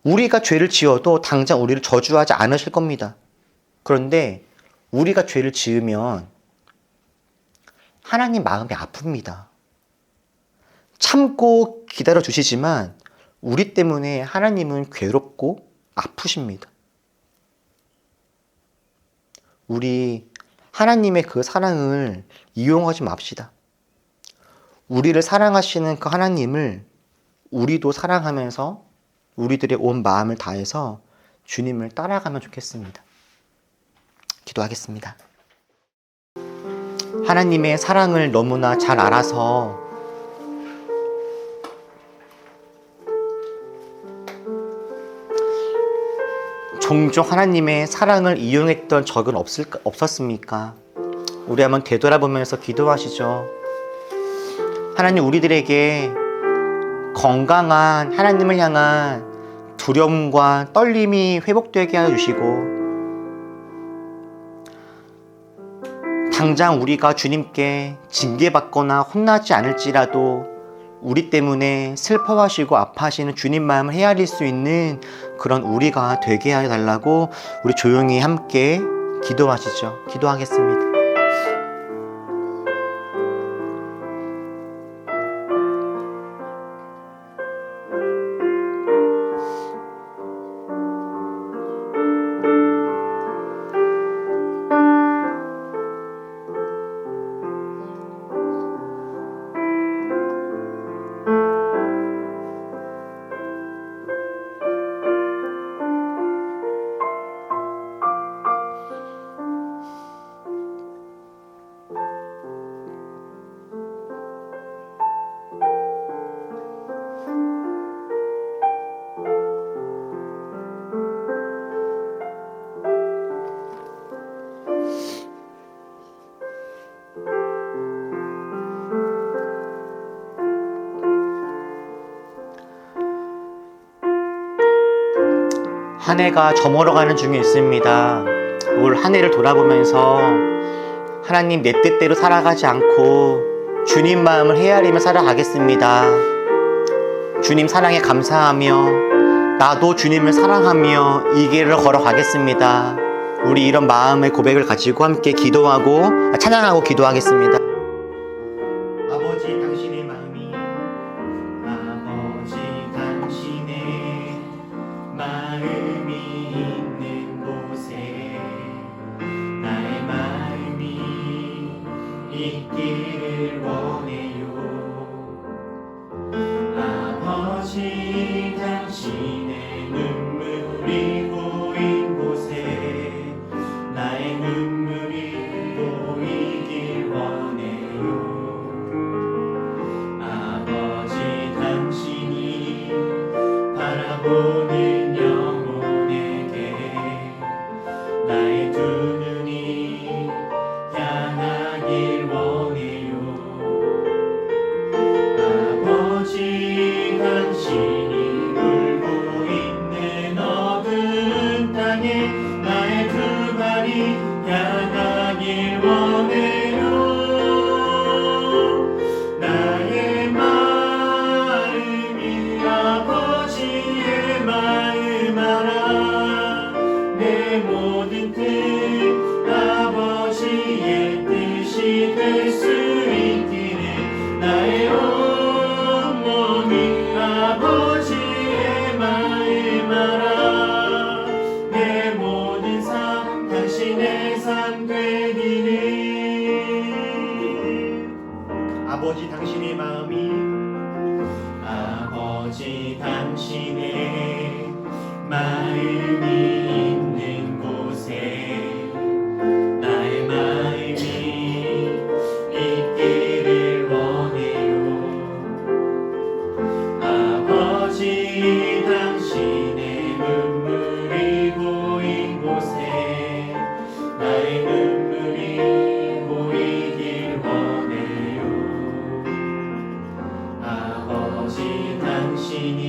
우리가 죄를 지어도 당장 우리를 저주하지 않으실 겁니다. 그런데 우리가 죄를 지으면 하나님 마음이 아픕니다. 참고 기다려 주시지만 우리 때문에 하나님은 괴롭고 아프십니다. 우리 하나님의 그 사랑을 이용하지 맙시다. 우리를 사랑하시는 그 하나님을 우리도 사랑하면서 우리들의 온 마음을 다해서 주님을 따라가면 좋겠습니다. 기도하겠습니다. 하나님의 사랑을 너무나 잘 알아서 종종 하나님의 사랑을 이용했던 적은 없었습니까? 우리 한번 되돌아보면서 기도하시죠. 하나님, 우리들에게 건강한 하나님을 향한 두려움과 떨림이 회복되게 하여 주시고, 당장 우리가 주님께 징계받거나 혼나지 않을지라도 우리 때문에 슬퍼하시고 아파하시는 주님 마음을 헤아릴 수 있는 그런 우리가 되게 해달라고 우리 조용히 함께 기도하시죠. 기도하겠습니다. 한 해가 저물어가는 중에 있습니다. 올 한 해를 돌아보면서 하나님, 내 뜻대로 살아가지 않고 주님 마음을 헤아리며 살아가겠습니다. 주님 사랑에 감사하며 나도 주님을 사랑하며 이 길을 걸어가겠습니다. 우리 이런 마음의 고백을 가지고 함께 기도하고 찬양하고 기도하겠습니다. 아버지, 당신의 마음이 아버지 당신의 마음이 있는 곳에 나의 마음이 있기를 원해요. 아버지, 당신의 눈물이 고인 곳에 나의 눈물이 보이길 원해요. 아버지, 당신이 바라보는 영혼에게 나의 두 눈이 향하길 원해요. 아버지, 당신이 울고 있는 어두운 땅에 나의 두 발이 향하길 원해요. 나의 마음이 아버지의 마음 알아. 내 모든 뜻 아버지의 뜻이 될 수 있기를 나의 온몸이 아버지의 마음 알아. 내 모든 삶 당신의 삶 되기를. 아버지, 당신의 마음이 아버지 당신의 마음이 있는 곳에 나의 마음이 있기를 원해요. 아버지, 당신의 눈물이 고인 곳에 나의 눈물이 보이길 원해요. 아버지, 당신이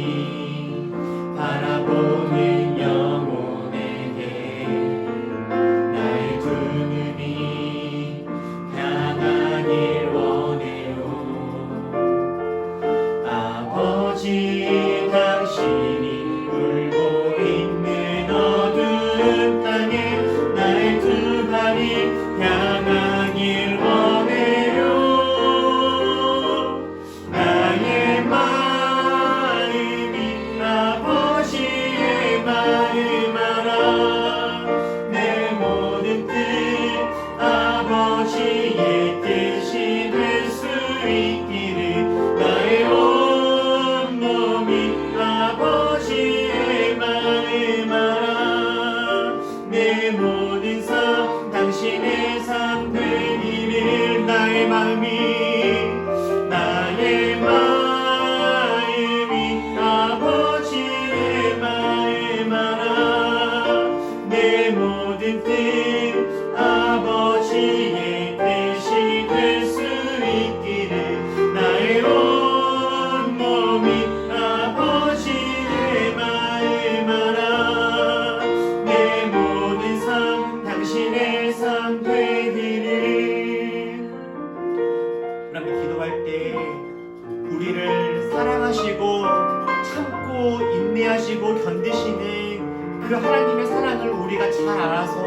인내하시고 견디시는 그 하나님의 사랑을 우리가 잘 알아서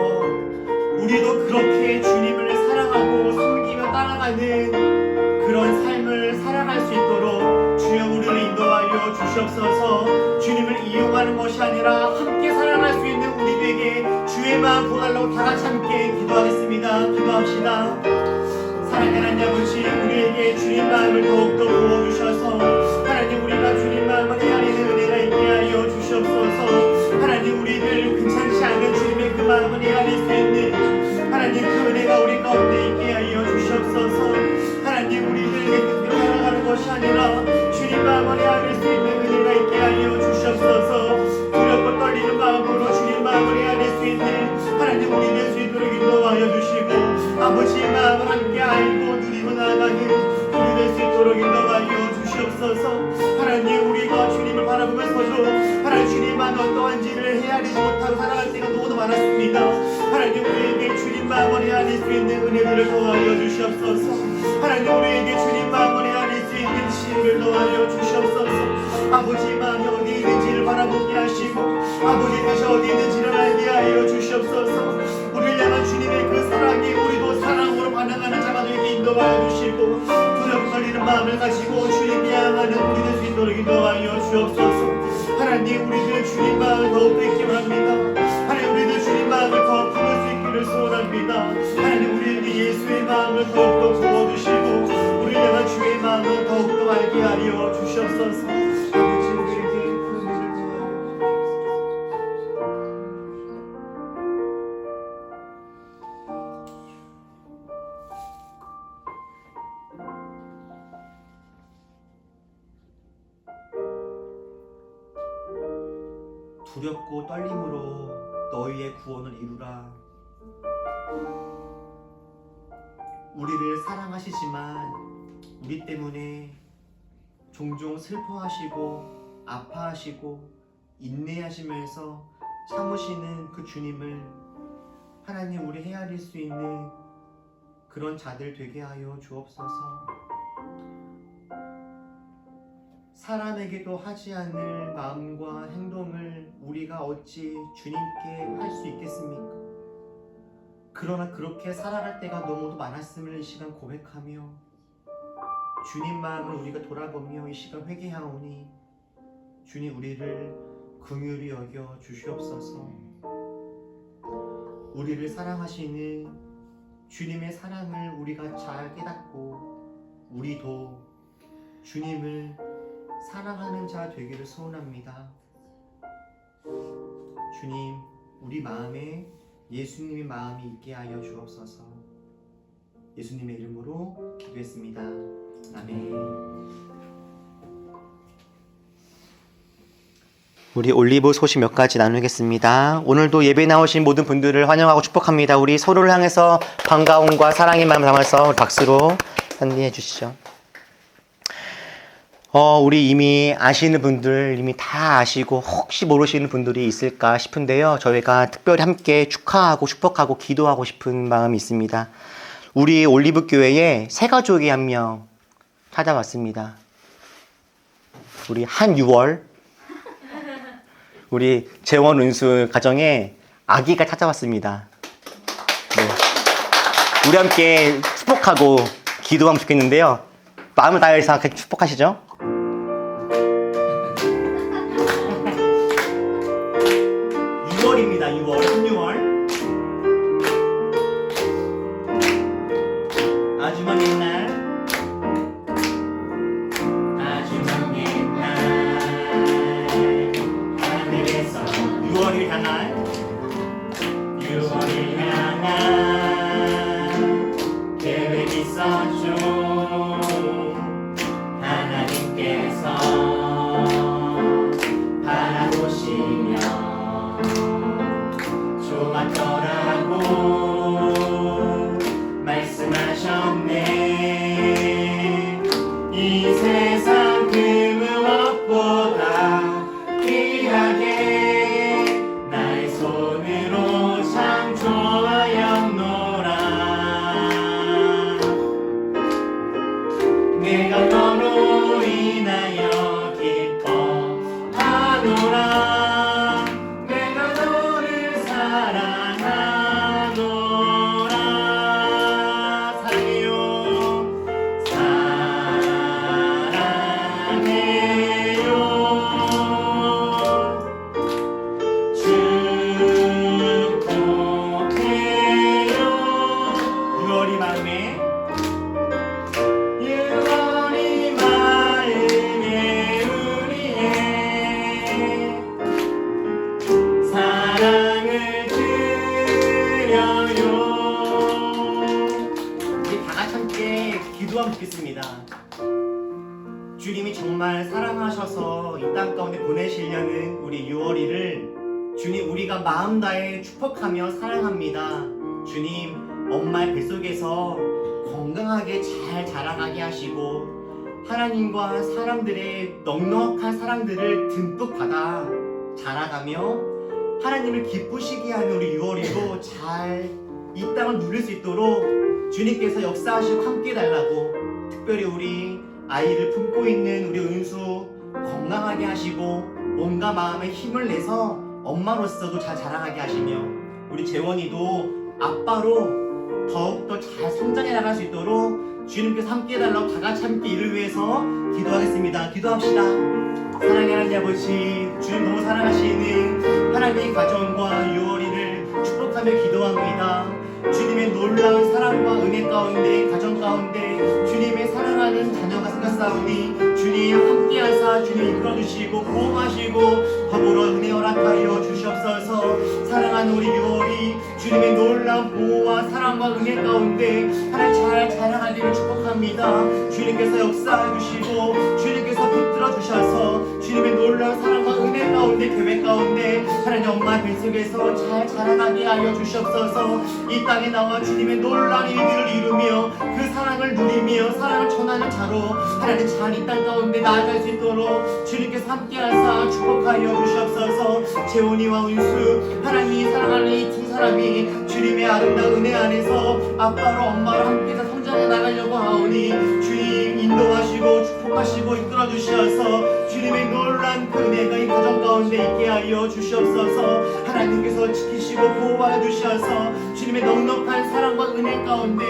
우리도 그렇게 주님을 사랑하고 섬기며 따라가는 그런 삶을 살아갈 수 있도록 주여 우리를 인도하여 주시옵소서. 주님을 이용하는 것이 아니라 함께 살아갈 수 있는 우리에게 주의 마음 보달라고 다 같이 함께 기도하겠습니다. 기도합시다. 사랑하는 하나님 아버지, 우리에게 주님 마음을 더욱더 부어주셔서 하나님 우리가 주님 마음을 헤아리는 은혜가 있게 하여 주시옵소서. 하나님 우리들 괜찮지 않은 주님의 그 마음을 헤아릴 수 있는 하나님 그 은혜가 우리 가운데 있게 하여 주시옵소서. 하나님 우리들 깨끗이 살아가는 것이 아니라 주님 마음을 헤아릴 수 있는 은혜가 있게 하여 주시옵소서. 두렵고 떨리는 마음으로 주님 마음을 헤아릴 수 있는 하나님 우리 될 수 있도록 인도하여 주시고 아버지의 마음을 함께 알고 누리고 나아가는 우리 될 수 있도록 인도하여 주시옵소서. 하나님 우리가 주님을 바라보면서도 하나님 주님만 어떠한지를 헤아리지 못하고 살아갈 때가 너무도 많았습니다. 하나님 우리에게 주님 마음을 헤아릴 수 있는 은혜들을 더하여 주시옵소서. 하나님 우리에게 주님 마음을 헤아릴 수 있는 지혜를 더하여 주시옵소서. 아버지의 마음이 어디 있는지를 바라보게 하시고 아버지의 뜻이 어디 있는지를 알게 하여 주시옵소서. 우리를 향한 주님의 그 사랑이 우리도 사랑으로 반응하는 자가 되게 인도하여 주시고 두렵고 떨리는 마음을 가지고 주님을 향하는 우리 될 수 있도록 인도하여 주옵소서. 하나님 우리들 주님 마음을 더욱 뵙기 원합니다. 하나님 우리들 주님 마음을 더 품을 수 있기를 소원합니다. 하나님 우리에게 예수의 마음을 더욱더 부어주시고 우리를 향한 주의 마음을 더욱더 알게 하여 주시옵소서. 아버지 우리에게 그 은혜를 두렵고 떨림으로 너희의 구원을 이루라. 우리를 사랑하시지만 우리 때문에 종종 슬퍼하시고 아파하시고 인내하시면서 참으시는 그 주님을 하나님 우리 헤아릴 수 있는 그런 자들 되게 하여 주옵소서. 사람에게도 하지 않을 마음과 행동을 우리가 어찌 주님께 할 수 있겠습니까? 그러나 그렇게 살아갈 때가 너무도 많았음을 이 시간 고백하며 주님 마음을 우리가 돌아보며 이 시간 회개하오니 주님 우리를 긍휼히 여겨 주시옵소서. 우리를 사랑하시는 주님의 사랑을 우리가 잘 깨닫고 우리도 주님을 사랑하는 자 되기를 소원합니다. 주님, 우리 마음에 예수님의 마음이 있게 하여 주옵소서. 예수님의 이름으로 기도했습니다. 아멘. 우리 올리브 소식 몇 가지 나누겠습니다. 오늘도 예배 나오신 모든 분들을 환영하고 축복합니다. 우리 서로를 향해서 반가움과 사랑의 마음을 담아서 박수로 환대해 주시죠. 우리 이미 아시는 분들 이미 다 아시고 혹시 모르시는 분들이 있을까 싶은데요. 저희가 특별히 함께 축하하고 축복하고 기도하고 싶은 마음이 있습니다. 우리 올리브 교회에 새 가족이 한 명 찾아왔습니다. 우리 한유월 우리 재원 은수 가정에 아기가 찾아왔습니다. 네. 우리 함께 축복하고 기도하면 좋겠는데요. 마음을 다해서 축복하시죠. 6월입니다. 6월, 16월. 아주 먼 옛날, 아주 먼 옛날 하늘에서 6월을 향한 6월을 향한 계획이 있었죠. 하나님께서 바라보시며 좋았더라고 말씀하셨네. 이 세상 그 무엇보다 귀하게 나의 손으로 창조하였노라. 내가 너로 인하여 기뻐하노라. 사랑하노라 내가 너를 사랑하노라 사랑해요 사랑해요 축복해요 6월이 마음에 6월이 마음에 우리의 사랑을 드려요. 우리 다 같이 함께 기도하면 좋겠습니다. 주님이 정말 사랑하셔서 이 땅 가운데 보내시려는 우리 6월이를 주님 우리가 마음 다해 축복하며 사랑합니다. 주님 엄마의 뱃속에서 건강하게 잘 자라가게 하시고 하나님과 사람들의 넉넉한 사랑들을 듬뿍 받아 자라가며 하나님을 기쁘시게 하는 우리 6월이도 잘 이 땅을 누릴 수 있도록 주님께서 역사하시고 함께 해달라고 특별히 우리 아이를 품고 있는 우리 은수 건강하게 하시고 몸과 마음에 힘을 내서 엄마로서도 잘 자라가게 하시며 우리 재원이도 아빠로 더욱더 잘 성장해 나갈 수 있도록 주님께서 함께 해달라고 다 같이 함께 이를 위해서 기도하겠습니다. 기도합시다. 사랑의 하나님 아버지 주님 너무 사랑하시는 하나님의 가정과 6월이를 축복하며 기도합니다. 주님의 놀라운 사랑과 은혜 가운데 가정 가운데 주님의 사랑하는 자녀가 생겼사오니 주님 함께하사 주님 이끌어주시고 보호하시고 더불어 은혜 허락하여 주시옵소서. 사랑하는 우리 6월이 주님의 놀라운 보호와 사랑과 은혜 가운데 하나님 잘 자라가기를 축복합니다. 주님께서 역사해 주시고 주님께서 붙들어 주셔서 주님의 놀라운 사랑과 은혜 가운데 계획 가운데 하나님 엄마 뱃속에서 잘 자라나게 하여 주시옵소서. 이 땅에 나와 주님의 놀라운 일들을 이루며 그 사랑을 누리며 사랑을 전하는 자로 하나님 잘 이 땅 가운데 나아갈 수 있도록 주님께서 함께하사 축복하여 주시옵소서. 재훈이와 은수 하나님이 사랑하는 이 두 사람이 주님의 아름다운 은혜 안에서 아빠로 엄마로 함께해서 성장해 나가려고 하오니 주님 인도하시고 축복하시고 이끌어 주시어서 주님의 놀란 그 은혜가 이 가정 가운데 있게 하여 주시옵소서. 하나님께서 지키시고 보호하여 주시어서 주님의 넉넉한 사랑과 은혜 가운데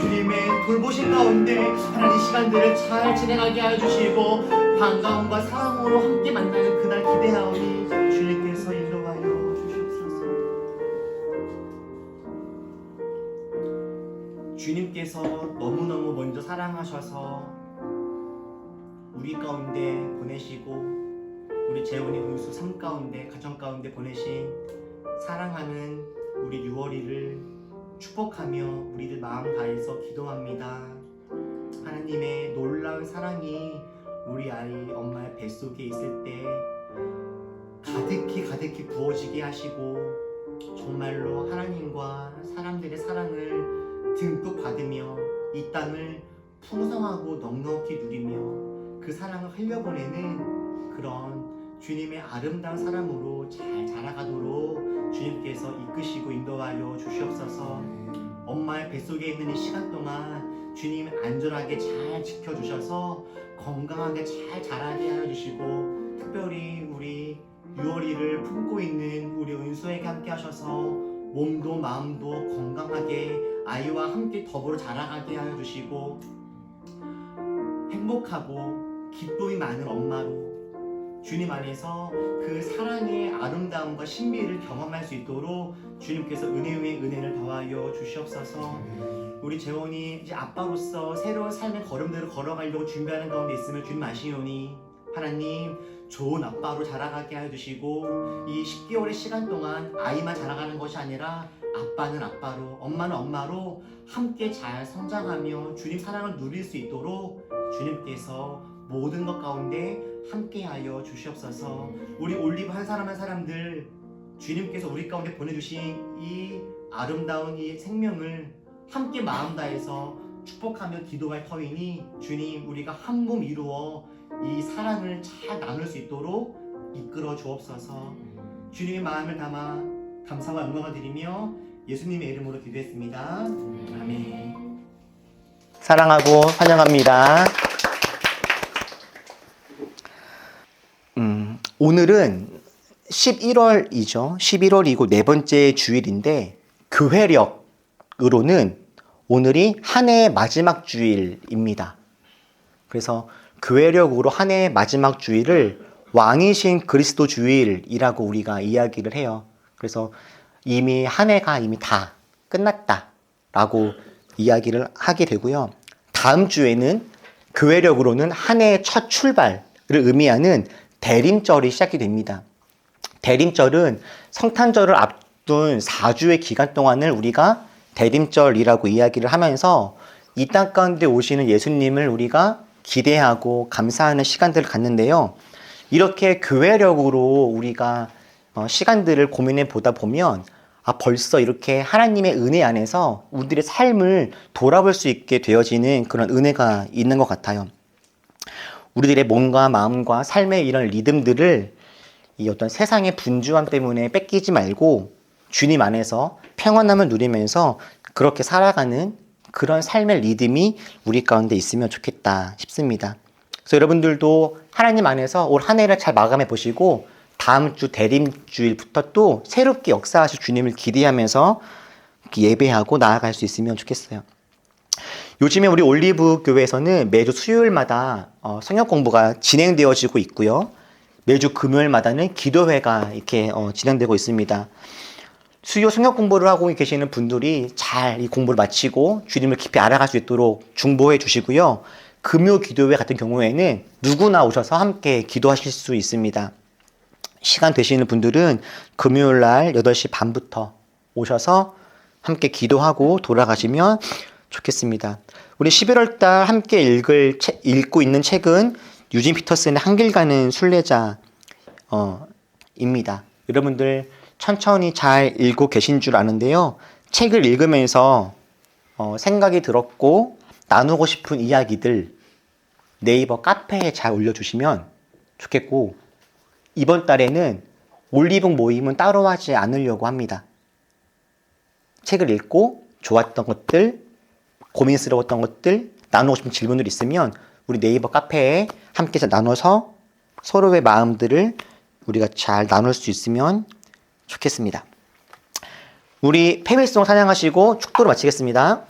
주님의 돌보신 가운데 하나님 시간들을 잘 진행하게 하여 주시고 반가움과 사랑으로 함께 만나는 그날 기대하오니 주님께서 인도하여 주시옵소서. 주님께서 너무너무 먼저 사랑하셔서 우리 가운데 보내시고 우리 재훈이 은수 삶 가운데 가정 가운데 보내신 사랑하는 우리 6월이를 축복하며 우리들 마음 다해서 기도합니다. 하나님의 놀라운 사랑이 우리 아이 엄마의 뱃속에 있을 때 가득히 부어지게 하시고 정말로 하나님과 사람들의 사랑을 듬뿍 받으며 이 땅을 풍성하고 넉넉히 누리며 그 사랑을 흘려보내는 그런 주님의 아름다운 사람으로 잘 자라가도록 주님께서 이끄시고 인도하여 주시옵소서. 엄마의 뱃속에 있는 이 시간 동안 주님 안전하게 잘 지켜주셔서 건강하게 잘 자라게 하여 주시고 특별히 우리 6월이를 품고 있는 우리 은수에게 함께 하셔서 몸도 마음도 건강하게 아이와 함께 더불어 자라가게 하여 주시고 행복하고 기쁨이 많은 엄마로 주님 안에서 그 사랑의 아름다움과 신비를 경험할 수 있도록 주님께서 은혜 위에 은혜를 더하여 주시옵소서. 우리 재원이 이제 아빠로서 새로운 삶의 걸음들을 걸어가려고 준비하는 가운데 있으면 주님 아시오니 하나님 좋은 아빠로 자라가게 하여 주시고 이 10개월의 시간 동안 아이만 자라가는 것이 아니라 아빠는 아빠로 엄마는 엄마로 함께 잘 성장하며 주님 사랑을 누릴 수 있도록 주님께서 모든 것 가운데 함께하여 주시옵소서. 우리 올리브 한 사람 한 사람들 주님께서 우리 가운데 보내주신 이 아름다운 이 생명을 함께 마음 다해서 축복하며 기도할 터이니 주님 우리가 한 몸 이루어 이 사랑을 잘 나눌 수 있도록 이끌어 주옵소서. 주님의 마음을 담아 감사와 영광을 드리며 예수님의 이름으로 기도했습니다. 아멘. 사랑하고 환영합니다. 오늘은 11월이죠. 11월이고 네 번째 주일인데 교회력으로는 오늘이 한 해의 마지막 주일입니다. 그래서 교회력으로 한 해의 마지막 주일을 왕이신 그리스도 주일이라고 우리가 이야기를 해요. 그래서 이미 한 해가 이미 다 끝났다라고 이야기를 하게 되고요. 다음 주에는 교회력으로는 한 해의 첫 출발을 의미하는 대림절이 시작이 됩니다. 대림절은 성탄절을 앞둔 4주의 기간 동안을 우리가 대림절이라고 이야기를 하면서 이 땅 가운데 오시는 예수님을 우리가 기대하고 감사하는 시간들을 갖는데요. 이렇게 교회력으로 우리가 시간들을 고민해 보다 보면 벌써 이렇게 하나님의 은혜 안에서 우리들의 삶을 돌아볼 수 있게 되어지는 그런 은혜가 있는 것 같아요. 우리들의 몸과 마음과 삶의 이런 리듬들을 이 어떤 세상의 분주함 때문에 뺏기지 말고 주님 안에서 평안함을 누리면서 그렇게 살아가는 그런 삶의 리듬이 우리 가운데 있으면 좋겠다 싶습니다. 그래서 여러분들도 하나님 안에서 올 한 해를 잘 마감해 보시고 다음 주 대림주일부터 또 새롭게 역사하실 주님을 기대하면서 예배하고 나아갈 수 있으면 좋겠어요. 요즘에 우리 올리브 교회에서는 매주 수요일마다 성경 공부가 진행되어지고 있고요. 매주 금요일마다는 기도회가 이렇게 진행되고 있습니다. 수요 성경 공부를 하고 계시는 분들이 잘 이 공부를 마치고 주님을 깊이 알아갈 수 있도록 중보해 주시고요. 금요 기도회 같은 경우에는 누구나 오셔서 함께 기도하실 수 있습니다. 시간 되시는 분들은 금요일 날 8시 반부터 오셔서 함께 기도하고 돌아가시면 좋겠습니다. 우리 11월 달 함께 읽고 있는 책은 유진 피터슨의 한길 가는 순례자 입니다. 여러분들 천천히 잘 읽고 계신 줄 아는데요. 책을 읽으면서 생각이 들었고 나누고 싶은 이야기들 네이버 카페에 잘 올려주시면 좋겠고, 이번 달에는 올리북 모임은 따로 하지 않으려고 합니다. 책을 읽고 좋았던 것들, 고민스러웠던 것들, 나누고 싶은 질문들 있으면 우리 네이버 카페에 함께 나눠서 서로의 마음들을 우리가 잘 나눌 수 있으면 좋겠습니다. 우리 페이스송 찬양하시고 축도로 마치겠습니다.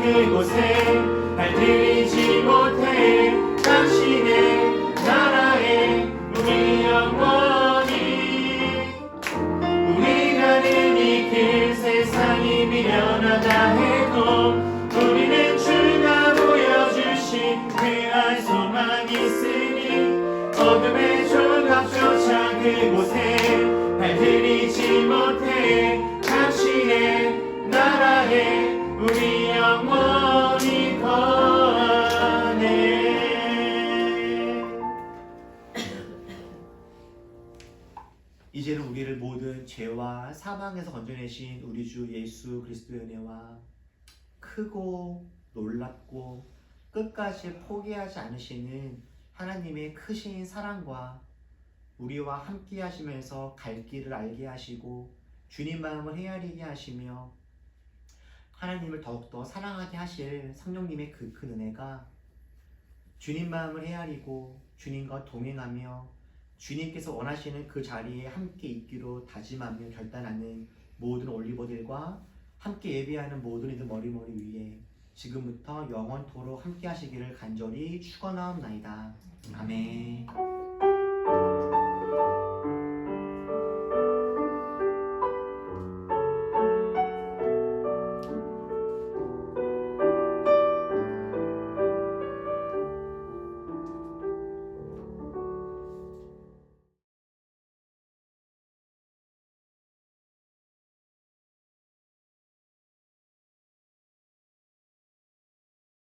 그곳에 발들이지 못해 당신의 나라에 우리 영원히 우리 가는 이 길 세상이 미련하다 해도 우리는 주가 보여주신 그알 소망이 있으니 어둠의 조각조차 그곳에 발들이지 못해 당신의 나라에 우리 영원히 거하네. 이제는 우리를 모든 죄와 사망에서 건져내신 우리 주 예수 그리스도의 은혜와 크고 놀랍고 끝까지 포기하지 않으시는 하나님의 크신 사랑과 우리와 함께 하시면서 갈 길을 알게 하시고 주님 마음을 헤아리게 하시며 하나님을 더욱더 사랑하게 하실 성령님의 그 큰 은혜가 주님 마음을 헤아리고 주님과 동행하며 주님께서 원하시는 그 자리에 함께 있기로 다짐하며 결단하는 모든 올리버들과 함께 예배하는 모든 이들 머리머리 위에 지금부터 영원토록 함께 하시기를 간절히 축원하옵나이다. 아멘.